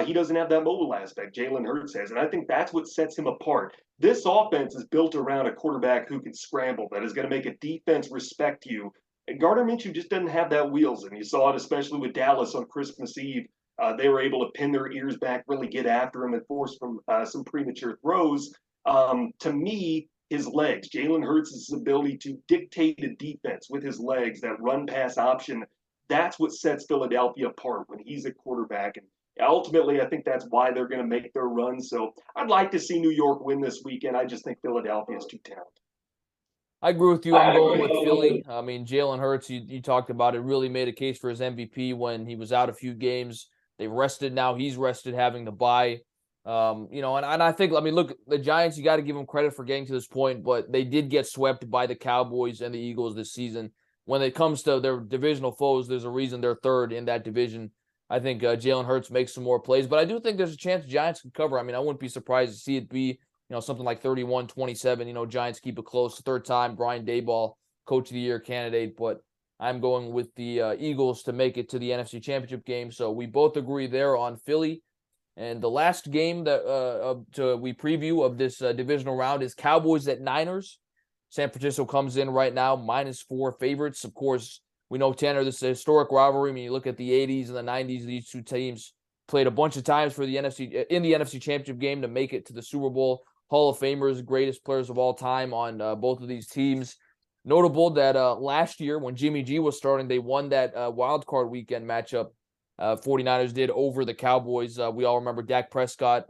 he doesn't have that mobile aspect. Jalen Hurts has, and I think that's what sets him apart. This offense is built around a quarterback who can scramble, that is going to make a defense respect you. And Gardner Minshew just doesn't have that wheels, and you saw it especially with Dallas on Christmas Eve. They were able to pin their ears back, really get after him, and force from some premature throws. To me, his legs, Jalen Hurts' ability to dictate a defense with his legs, that run pass option, that's what sets Philadelphia apart when he's at quarterback. And ultimately, I think that's why they're going to make their run. So I'd like to see New York win this weekend. I just think Philadelphia is too talented. I agree with you. I'm going with Philly. I mean, Jalen Hurts, you talked about it, really made a case for his MVP when he was out a few games. They rested. Now he's rested, having to bye. And I think, I mean, look, the Giants, you got to give them credit for getting to this point, but they did get swept by the Cowboys and the Eagles this season. When it comes to their divisional foes, there's a reason they're third in that division. I think Jalen Hurts makes some more plays, but I do think there's a chance Giants can cover. I mean, I wouldn't be surprised to see it be, something like 31-27. Giants keep it close. Third time, Brian Daboll, Coach of the Year candidate, but I'm going with the Eagles to make it to the NFC Championship game. So we both agree there on Philly. And the last game that we preview of this divisional round is Cowboys at Niners. San Francisco comes in right now -4 favorites. Of course, we know, Tanner, this is a historic rivalry. When you look at the 80s and the 90s, these two teams played a bunch of times for the NFC Championship game to make it to the Super Bowl. Hall of Famers, greatest players of all time on both of these teams. Notable that last year when Jimmy G was starting, they won that wild card weekend matchup. 49ers did over the Cowboys. We all remember Dak Prescott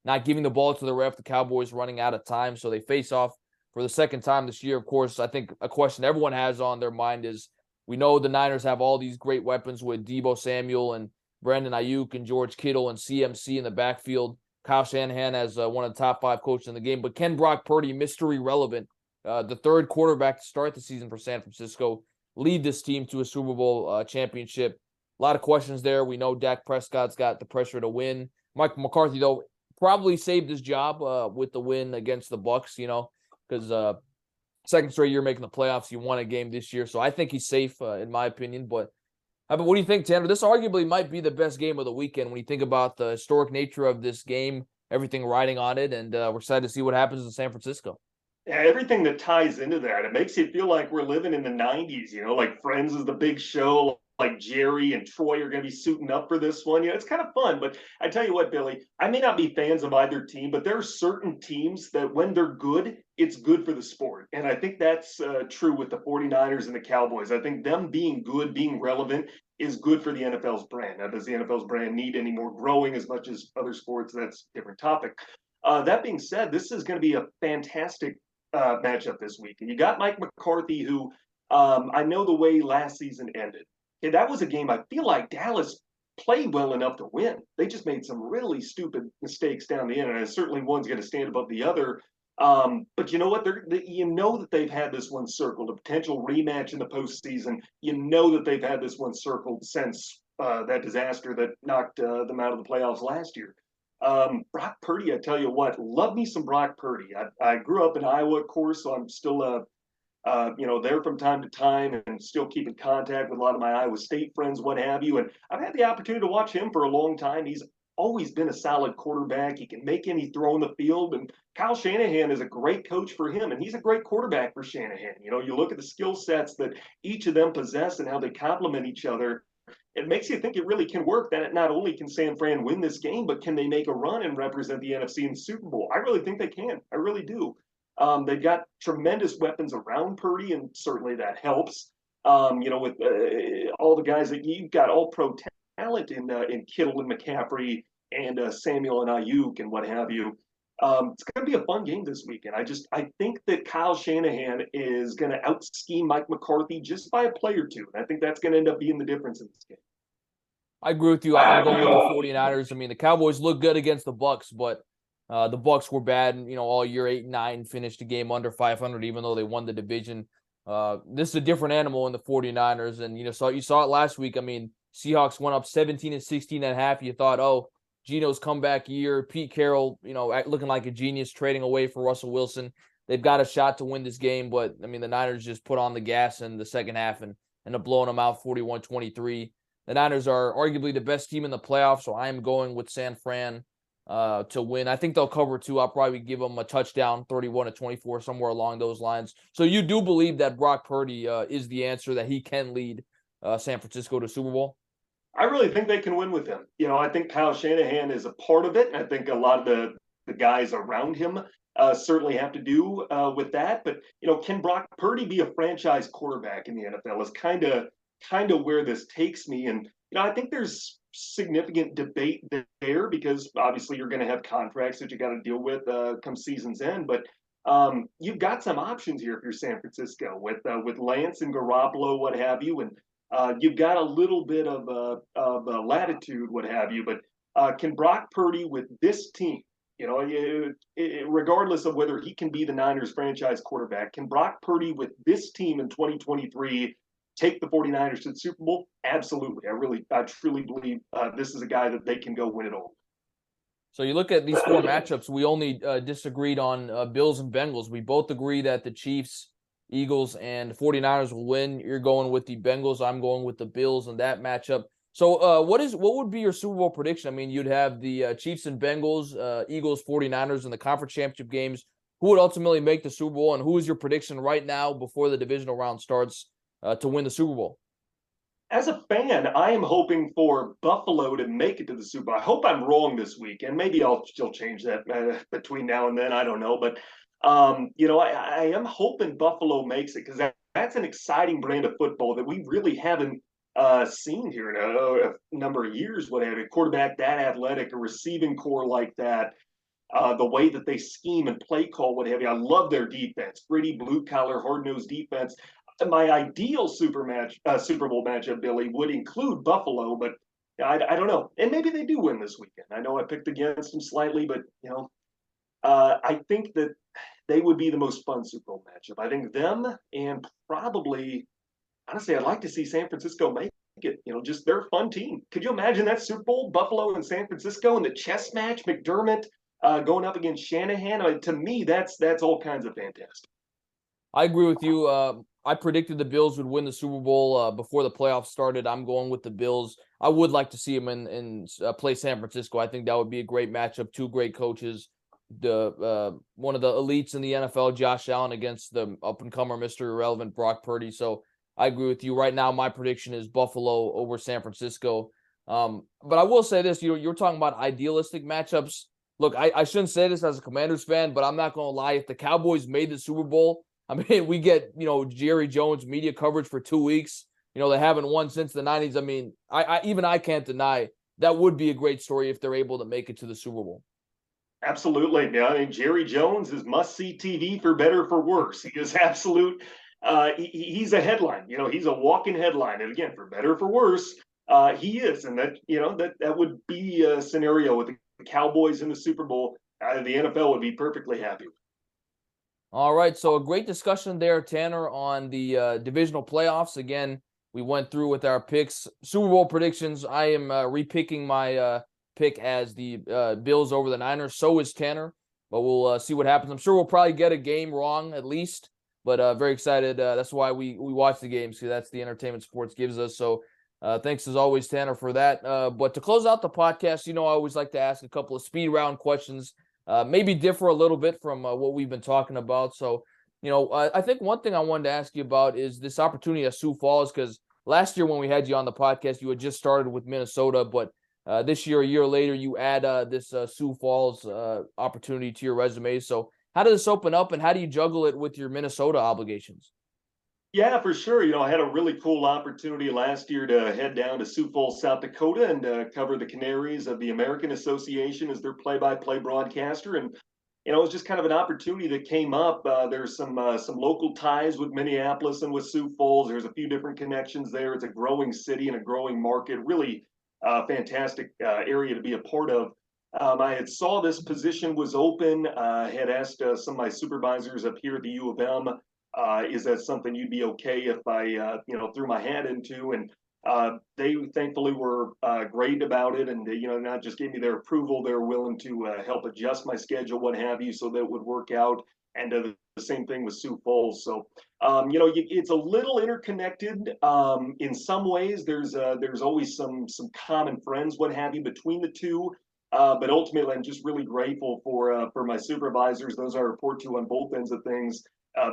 not giving the ball to the ref, the Cowboys running out of time. So they face off for the second time this year. Of course, I think a question everyone has on their mind is, we know the Niners have all these great weapons with Deebo Samuel and Brandon Ayuk and George Kittle and CMC in the backfield. Kyle Shanahan as one of the top 5 coaches in the game. But can Brock Purdy, mystery relevant, the third quarterback to start the season for San Francisco, lead this team to a Super Bowl championship? A lot of questions there. We know Dak Prescott's got the pressure to win. Mike McCarthy, though, probably saved his job with the win against the Bucs, because second straight year making the playoffs. He won a game this year. So I think he's safe, in my opinion. But what do you think, Tanner? This arguably might be the best game of the weekend when you think about the historic nature of this game, everything riding on it, and we're excited to see what happens in San Francisco. Yeah, everything that ties into that, it makes you feel like we're living in the 90s, like Friends is the big show, like Jerry and Troy are going to be suiting up for this one. It's kind of fun. But I tell you what, Billy, I may not be fans of either team, but there are certain teams that when they're good, it's good for the sport. And I think that's true with the 49ers and the Cowboys. I think them being good, being relevant, is good for the NFL's brand. Now, does the NFL's brand need any more growing as much as other sports? That's a different topic. That being said, this is going to be a fantastic matchup this week. And you got Mike McCarthy, who I know the way last season ended. And that was a game I feel like Dallas played well enough to win. They just made some really stupid mistakes down the end, and certainly one's going to stand above the other. But you know what? You know that they've had this one circled, a potential rematch in the postseason. You know that they've had this one circled since that disaster that knocked them out of the playoffs last year. Brock Purdy, I tell you what, love me some Brock Purdy. I grew up in Iowa, of course, so I'm still there from time to time and still keep in contact with a lot of my Iowa State friends, what have you. And I've had the opportunity to watch him for a long time. He's always been a solid quarterback. He can make any throw in the field. And Kyle Shanahan is a great coach for him, and he's a great quarterback for Shanahan. You look at the skill sets that each of them possess and how they complement each other. It makes you think it really can work. That not only can San Fran win this game, but can they make a run and represent the NFC in the Super Bowl? I really think they can. I really do. They've got tremendous weapons around Purdy, and certainly that helps. With all the guys that you've got, all pro talent in Kittle and McCaffrey and Samuel and Ayuk and what have you. It's going to be a fun game this weekend. I think that Kyle Shanahan is going to out scheme Mike McCarthy just by a play or two. And I think that's going to end up being the difference in this game. I agree with you. I'm going with the 49ers. I mean, the Cowboys look good against the Bucks, but the Bucks were bad, all year, 8-9, finished the game under 500, even though they won the division. This is a different animal in the 49ers, and you saw it last week. I mean, Seahawks went up 17-16 at half. You thought, oh, Geno's comeback year. Pete Carroll, looking like a genius, trading away for Russell Wilson. They've got a shot to win this game, but I mean, the Niners just put on the gas in the second half and end up blowing them out 41-23. The Niners are arguably the best team in the playoffs, so I am going with San Fran to win. I think they'll cover too. I'll probably give them a touchdown, 31-24, somewhere along those lines. So you do believe that Brock Purdy is the answer, that he can lead San Francisco to Super Bowl? I really think they can win with him. I think Kyle Shanahan is a part of it, and I think a lot of the guys around him certainly have to do with that. But can Brock Purdy be a franchise quarterback in the NFL? Is kind of where this takes me. And I think there's significant debate there because obviously you're going to have contracts that you got to deal with come season's end. But you've got some options here if you're San Francisco with Lance and Garoppolo, what have you, and you've got a little bit of latitude, what have you. But can Brock Purdy with this team, regardless of whether he can be the Niners franchise quarterback, can Brock Purdy with this team in 2023 take the 49ers to the Super Bowl? Absolutely. I truly believe this is a guy that they can go win it all. So you look at these four matchups, we only disagreed on Bills and Bengals. We both agree that the Chiefs, Eagles, and 49ers will win. You're going with the Bengals. I'm going with the Bills in that matchup. So what would be your Super Bowl prediction? I mean, you'd have the Chiefs and Bengals, Eagles, 49ers in the conference championship games. Who would ultimately make the Super Bowl, and who is your prediction right now before the divisional round starts to win the Super Bowl? As a fan, I am hoping for Buffalo to make it to the Super Bowl. I hope I'm wrong this week, and maybe I'll still change that between now and then. I don't know, but I am hoping Buffalo makes it because that's an exciting brand of football that we really haven't seen here in a number of years. What have you? Quarterback that athletic, a receiving core like that. The way that they scheme and play call, what have you. I love their defense. Gritty, blue-collar, hard-nosed defense. My ideal Super Bowl matchup, Billy, would include Buffalo, but I don't know. And maybe they do win this weekend. I know I picked against them slightly, but I think that they would be the most fun Super Bowl matchup. I think them and probably, honestly, I'd like to see San Francisco make it. Just they're a fun team. Could you imagine that Super Bowl, Buffalo and San Francisco, and the chess match, McDermott going up against Shanahan? To me, that's all kinds of fantastic. I agree with you. I predicted the Bills would win the Super Bowl before the playoffs started. I'm going with the Bills. I would like to see them in play San Francisco. I think that would be a great matchup. Two great coaches. One of the elites in the NFL, Josh Allen, against the up-and-comer, Mr. Irrelevant, Brock Purdy. So I agree with you. Right now, my prediction is Buffalo over San Francisco. But I will say this. You're talking about idealistic matchups. Look, I shouldn't say this as a Commanders fan, but I'm not going to lie. If the Cowboys made the Super Bowl, I mean, we get, Jerry Jones media coverage for 2 weeks. They haven't won since the 90s. I mean, I can't deny that would be a great story if they're able to make it to the Super Bowl. Absolutely. Yeah, I mean, Jerry Jones is must-see TV for better or for worse. He is absolute. He's a headline. He's a walking headline. And again, for better or for worse, he is. And that would be a scenario with the Cowboys in the Super Bowl. The NFL would be perfectly happy with. All right, so a great discussion there, Tanner, on the divisional playoffs. Again, we went through with our picks, Super Bowl predictions. I am repicking my pick as the Bills over the Niners. So is Tanner, but we'll see what happens. I'm sure we'll probably get a game wrong at least, but very excited. That's why we watch the games, because that's the entertainment sports gives us. So thanks as always, Tanner, for that. But to close out the podcast, I always like to ask a couple of speed round questions. Maybe differ a little bit from what we've been talking about. So, I think one thing I wanted to ask you about is this opportunity at Sioux Falls, because last year when we had you on the podcast, you had just started with Minnesota, but this year, a year later, you add this Sioux Falls opportunity to your resume. So how does this open up, and how do you juggle it with your Minnesota obligations? Yeah, for sure. I had a really cool opportunity last year to head down to Sioux Falls, South Dakota, and cover the Canaries of the American Association as their play-by-play broadcaster. And it was just kind of an opportunity that came up. There's some local ties with Minneapolis and with Sioux Falls. There's a few different connections there. It's a growing city and a growing market. Really fantastic area to be a part of. I had saw this position was open. Had asked some of my supervisors up here at the U of M, is that something you'd be okay if I, threw my hat into? And they thankfully were great about it, and not just gave me their approval, they were willing to help adjust my schedule, what have you, so that it would work out. And the same thing with Sioux Falls. So, it's a little interconnected. In some ways, there's always some common friends, what have you, between the two. But ultimately, I'm just really grateful for my supervisors, those I report to on both ends of things,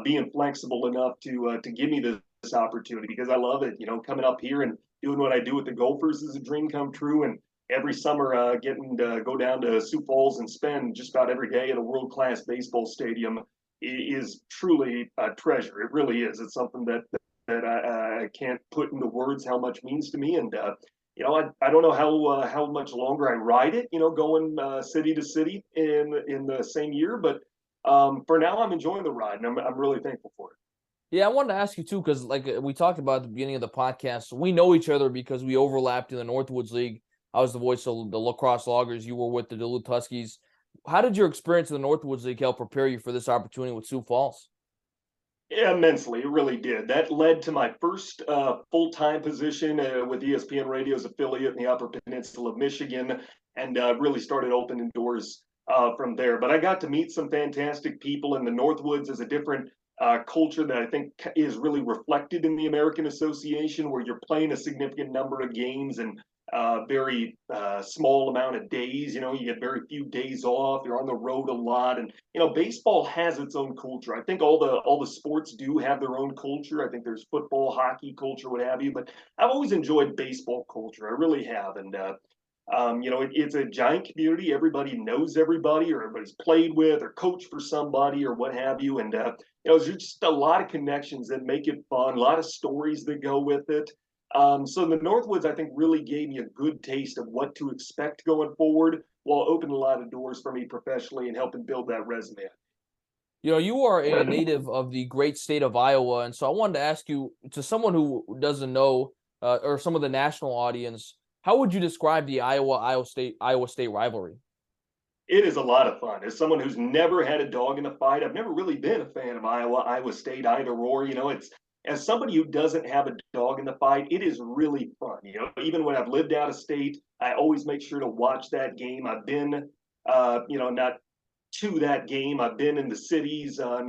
being flexible enough to give me this opportunity, because I love it. Coming up here and doing what I do with the Gophers is a dream come true. And every summer, getting to go down to Sioux Falls and spend just about every day at a world-class baseball stadium is truly a treasure. It really is. It's something that I can't put into words how much means to me. And I don't know how much longer I ride it. Going city to city in the same year, but for now, I'm enjoying the ride, and I'm really thankful for it. Yeah, I wanted to ask you too, because like we talked about at the beginning of the podcast, we know each other because we overlapped in the Northwoods League. I was the voice of the Lacrosse Loggers. You were with the Duluth Huskies. How did your experience in the Northwoods League help prepare you for this opportunity with Sioux Falls? Yeah, immensely, it really did. That led to my first full-time position with ESPN Radio's affiliate in the Upper Peninsula of Michigan, and really started opening doors from there. But I got to meet some fantastic people, and the Northwoods is a different culture that I think is really reflected in the American Association, where you're playing a significant number of games and very small amount of days. You get very few days off. You're on the road a lot, and baseball has its own culture. I think all the sports do have their own culture. I think there's football, hockey culture, what have you. But I've always enjoyed baseball culture. I really have, and it's a giant community. Everybody knows everybody, or everybody's played with or coached for somebody, or what have you. And there's just a lot of connections that make it fun. A lot of stories that go with it. So the Northwoods, I think, really gave me a good taste of what to expect going forward, while opening a lot of doors for me professionally and helping build that resume. You are a native of the great state of Iowa, and so I wanted to ask you, to someone who doesn't know, or some of the national audience, how would you describe the Iowa State rivalry? It is a lot of fun. As someone who's never had a dog in a fight, I've never really been a fan of Iowa State, either or. It's, as somebody who doesn't have a dog in the fight, it is really fun. Even when I've lived out of state, I always make sure to watch that game. I've been, not to that game. I've been in the cities on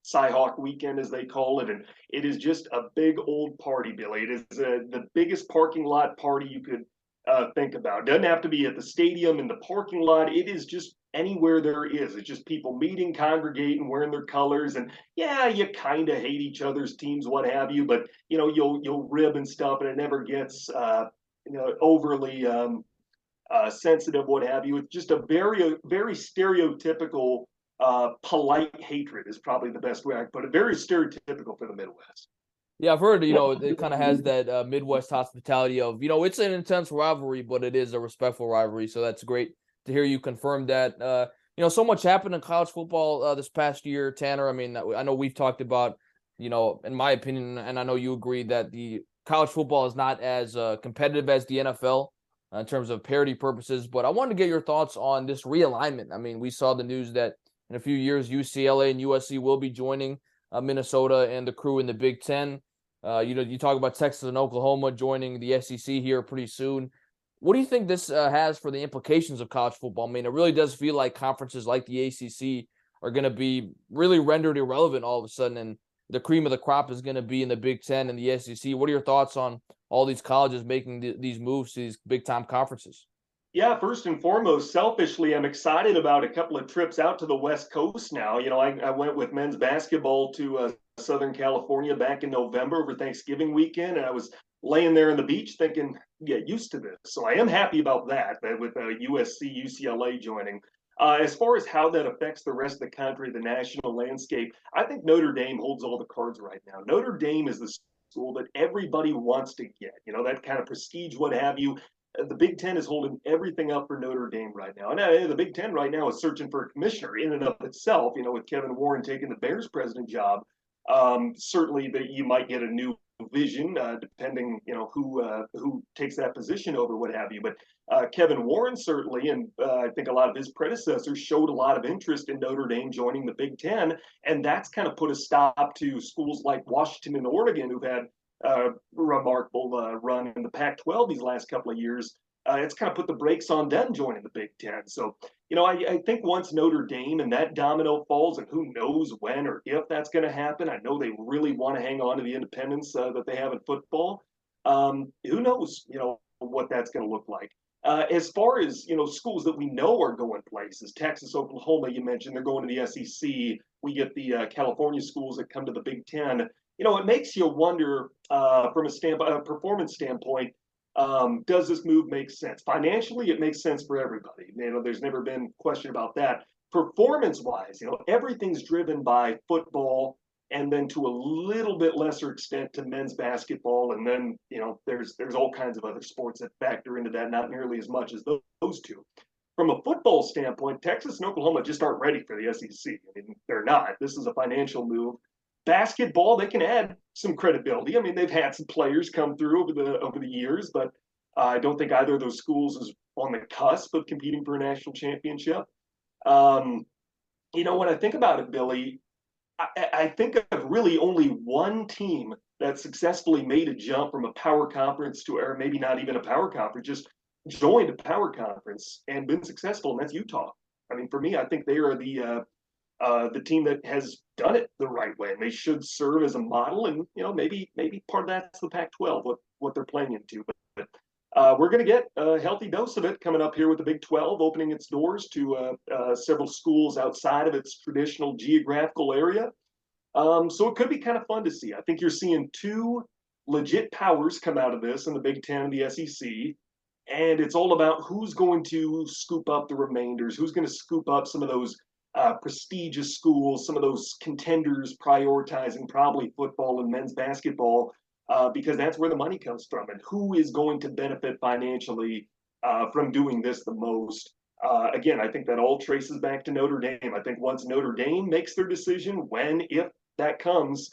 Cyhawk weekend, as they call it, and it is just a big old party, Billy. It is the biggest parking lot party you could think about. It doesn't have to be at the stadium, in the parking lot. It is just anywhere there is. It's just people meeting, congregating, wearing their colors, and yeah, you kind of hate each other's teams, what have you, but you'll rib and stuff, and it never gets overly sensitive, what have you. It's just a very, very stereotypical, polite hatred is probably the best way I could put it. Very stereotypical for the Midwest. Yeah, I've heard, it kind of has that Midwest hospitality of, it's an intense rivalry, but it is a respectful rivalry. So that's great to hear you confirm that. So much happened in college football this past year, Tanner. I mean, I know we've talked about, in my opinion, and I know you agree, that the college football is not as competitive as the NFL in terms of parity purposes. But I wanted to get your thoughts on this realignment. I mean, we saw the news that in a few years, UCLA and USC will be joining Minnesota and the crew in the Big Ten. You talk about Texas and Oklahoma joining the SEC here pretty soon. What do you think this has for the implications of college football? I mean, it really does feel like conferences like the ACC are going to be really rendered irrelevant all of a sudden, and the cream of the crop is going to be in the Big Ten and the SEC. What are your thoughts on all these colleges making these moves to these big-time conferences? Yeah, first and foremost, selfishly, I'm excited about a couple of trips out to the West Coast now. I went with men's basketball to Southern California back in November over Thanksgiving weekend, and I was laying there on the beach thinking, get used to this. So I am happy about that with USC, UCLA joining. As far as how that affects the rest of the country, the national landscape, I think Notre Dame holds all the cards right now. Notre Dame is the school that everybody wants to get, that kind of prestige, what have you. The Big Ten is holding everything up for Notre Dame right now. And the Big Ten right now is searching for a commissioner in and of itself, with Kevin Warren taking the Bears president job. Certainly that you might get a new vision, depending, who takes that position over, what have you. But Kevin Warren certainly, and I think a lot of his predecessors showed a lot of interest in Notre Dame joining the Big Ten, and that's kind of put a stop to schools like Washington and Oregon, who've had remarkable run in the Pac-12 these last couple of years. It's kind of put the brakes on them joining the Big Ten. So, I think once Notre Dame and that domino falls, and who knows when or if that's going to happen, I know they really want to hang on to the independence that they have in football. Who knows, what that's going to look like. As far as, schools that we know are going places, Texas, Oklahoma, you mentioned, they're going to the SEC. We get the California schools that come to the Big Ten. It makes you wonder from a performance standpoint, does this move make sense? Financially, it makes sense for everybody. There's never been question about that. Performance-wise, everything's driven by football, and then to a little bit lesser extent to men's basketball, and then there's all kinds of other sports that factor into that, not nearly as much as those two. From a football standpoint, Texas and Oklahoma just aren't ready for the SEC. I mean, they're not. This is a financial move. Basketball, they can add some credibility. I mean, they've had some players come through over the years, but I don't think either of those schools is on the cusp of competing for a national championship. When I think about it, Billy, I think of really only one team that successfully made a jump from a power conference to, or maybe not even a power conference, just joined a power conference and been successful, and that's Utah. I mean, for me, I think they are the team that has done it the right way, and they should serve as a model. And maybe part of that's the Pac-12, what they're playing into. But we're going to get a healthy dose of it coming up here with the Big 12 opening its doors to several schools outside of its traditional geographical area. So it could be kind of fun to see. I think you're seeing two legit powers come out of this in the Big Ten and the SEC. And it's all about who's going to scoop up the remainders, who's going to scoop up some of those prestigious schools, some of those contenders prioritizing probably football and men's basketball, because that's where the money comes from, and who is going to benefit financially from doing this the most. Again, I think that all traces back to Notre Dame. I think once Notre Dame makes their decision, if that comes,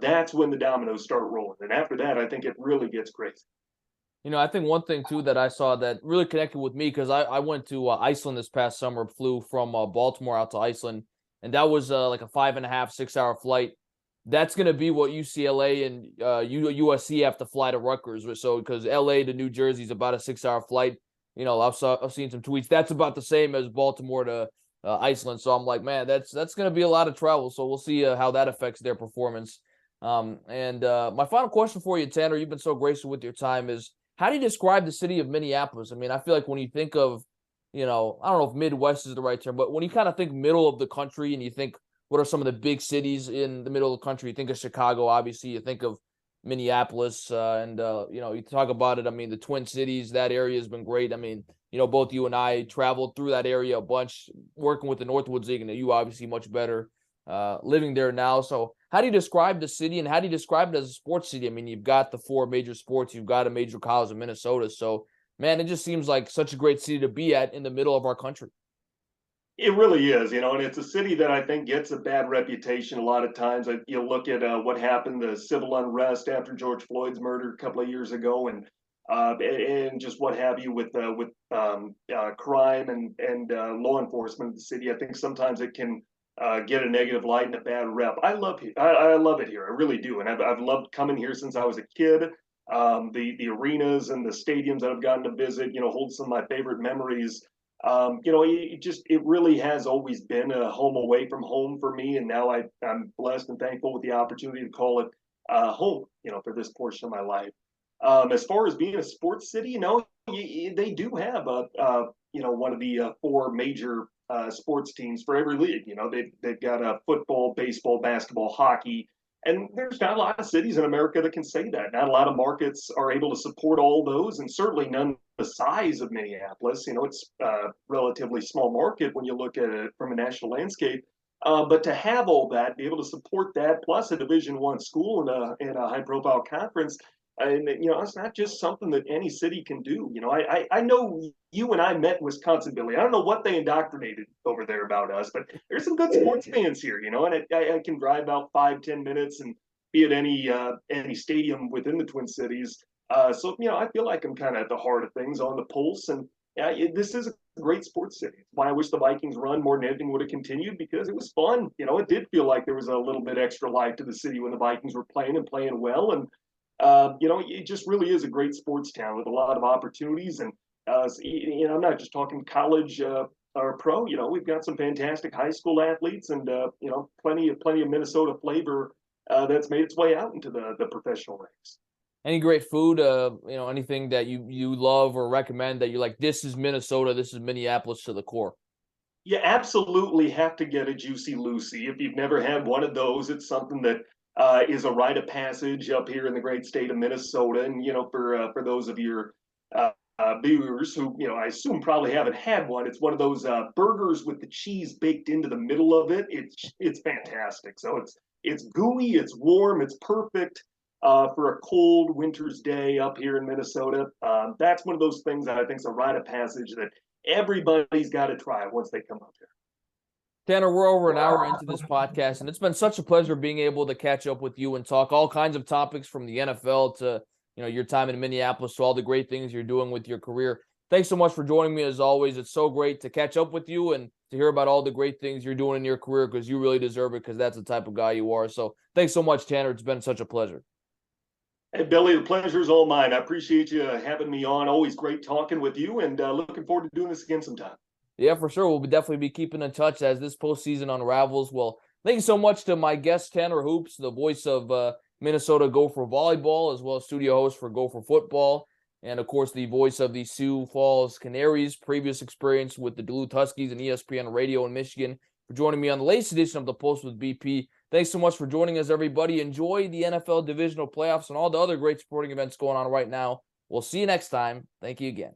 that's when the dominoes start rolling. And after that, I think it really gets crazy. I think one thing too that I saw that really connected with me, because I went to Iceland this past summer, flew from Baltimore out to Iceland, and that was like a 5.5, 6 hour flight. That's going to be what UCLA and USC have to fly to Rutgers. So because LA to New Jersey is about a 6 hour flight. I've seen some tweets. That's about the same as Baltimore to Iceland. So I'm like, man, that's going to be a lot of travel. So we'll see how that affects their performance. And my final question for you, Tanner, you've been so gracious with your time, is how do you describe the city of Minneapolis? I mean, I feel like when you think of, I don't know if Midwest is the right term, but when you kind of think middle of the country and you think, what are some of the big cities in the middle of the country? You think of Chicago, obviously. You think of Minneapolis, and you talk about it. I mean, the Twin Cities, that area has been great. I mean, both you and I traveled through that area a bunch, working with the Northwoods League, and you obviously much better living there now. So how do you describe the city, and how do you describe it as a sports city? I mean, you've got the 4 major sports, you've got a major college in Minnesota. So, man, it just seems like such a great city to be at in the middle of our country. It really is, and it's a city that I think gets a bad reputation a lot of times. You look at what happened, the civil unrest after George Floyd's murder a couple of years ago, and and just what have you with crime and law enforcement in the city. I think sometimes it can get a negative light and a bad rep. I love it here. I really do, and I've loved coming here since I was a kid. The arenas and the stadiums that I've gotten to visit, hold some of my favorite memories. It really has always been a home away from home for me, and now I'm blessed and thankful with the opportunity to call it home, for this portion of my life. As far as being a sports city, they do have one of the four major sports teams for every league. They've got football, baseball, basketball, hockey, and there's not a lot of cities in America that can say that. Not a lot of markets are able to support all those, and certainly none the size of Minneapolis. It's a relatively small market when you look at it from a national landscape. But to have all that, be able to support that, plus a Division I school in a high-profile conference, and it's not just something that any city can do. I know you and I met in Wisconsin, Billy. I don't know what they indoctrinated over there about us, but there's some good sports fans here, and I can drive about 5-10 minutes and be at any stadium within the Twin Cities. So I feel like I'm kind of at the heart of things, on the pulse, and this is a great sports city. It's why I wish the Vikings run more than anything would have continued, because it was fun. It did feel like there was a little bit extra life to the city when the Vikings were playing and playing well, and it just really is a great sports town with a lot of opportunities. And I'm not just talking college or pro. We've got some fantastic high school athletes, and plenty of Minnesota flavor that's made its way out into the professional ranks. Any great food, anything that you love or recommend that you like? This is Minnesota, this is Minneapolis to the core. You absolutely have to get a Juicy Lucy. If you've never had one of those, it's something that is a rite of passage up here in the great state of Minnesota. And for those of your viewers who I assume probably haven't had one, it's one of those burgers with the cheese baked into the middle of it. It's fantastic. So it's gooey, it's warm, it's perfect for a cold winter's day up here in Minnesota. That's one of those things that I think is a rite of passage that everybody's got to try once they come up here. Tanner, we're over an hour into this podcast, and it's been such a pleasure being able to catch up with you and talk all kinds of topics, from the NFL to your time in Minneapolis, to all the great things you're doing with your career. Thanks so much for joining me as always. It's so great to catch up with you and to hear about all the great things you're doing in your career, because you really deserve it, because that's the type of guy you are. So thanks so much, Tanner. It's been such a pleasure. Hey, Billy, the pleasure is all mine. I appreciate you having me on. Always great talking with you, and looking forward to doing this again sometime. Yeah, for sure. We'll definitely be keeping in touch as this postseason unravels. Well, thank you so much to my guest, Tanner Hoops, the voice of Minnesota Gopher Volleyball, as well as studio host for Gopher Football, and of course the voice of the Sioux Falls Canaries, previous experience with the Duluth Huskies and ESPN Radio in Michigan, for joining me on the latest edition of The Post with BP. Thanks so much for joining us, everybody. Enjoy the NFL divisional playoffs and all the other great sporting events going on right now. We'll see you next time. Thank you again.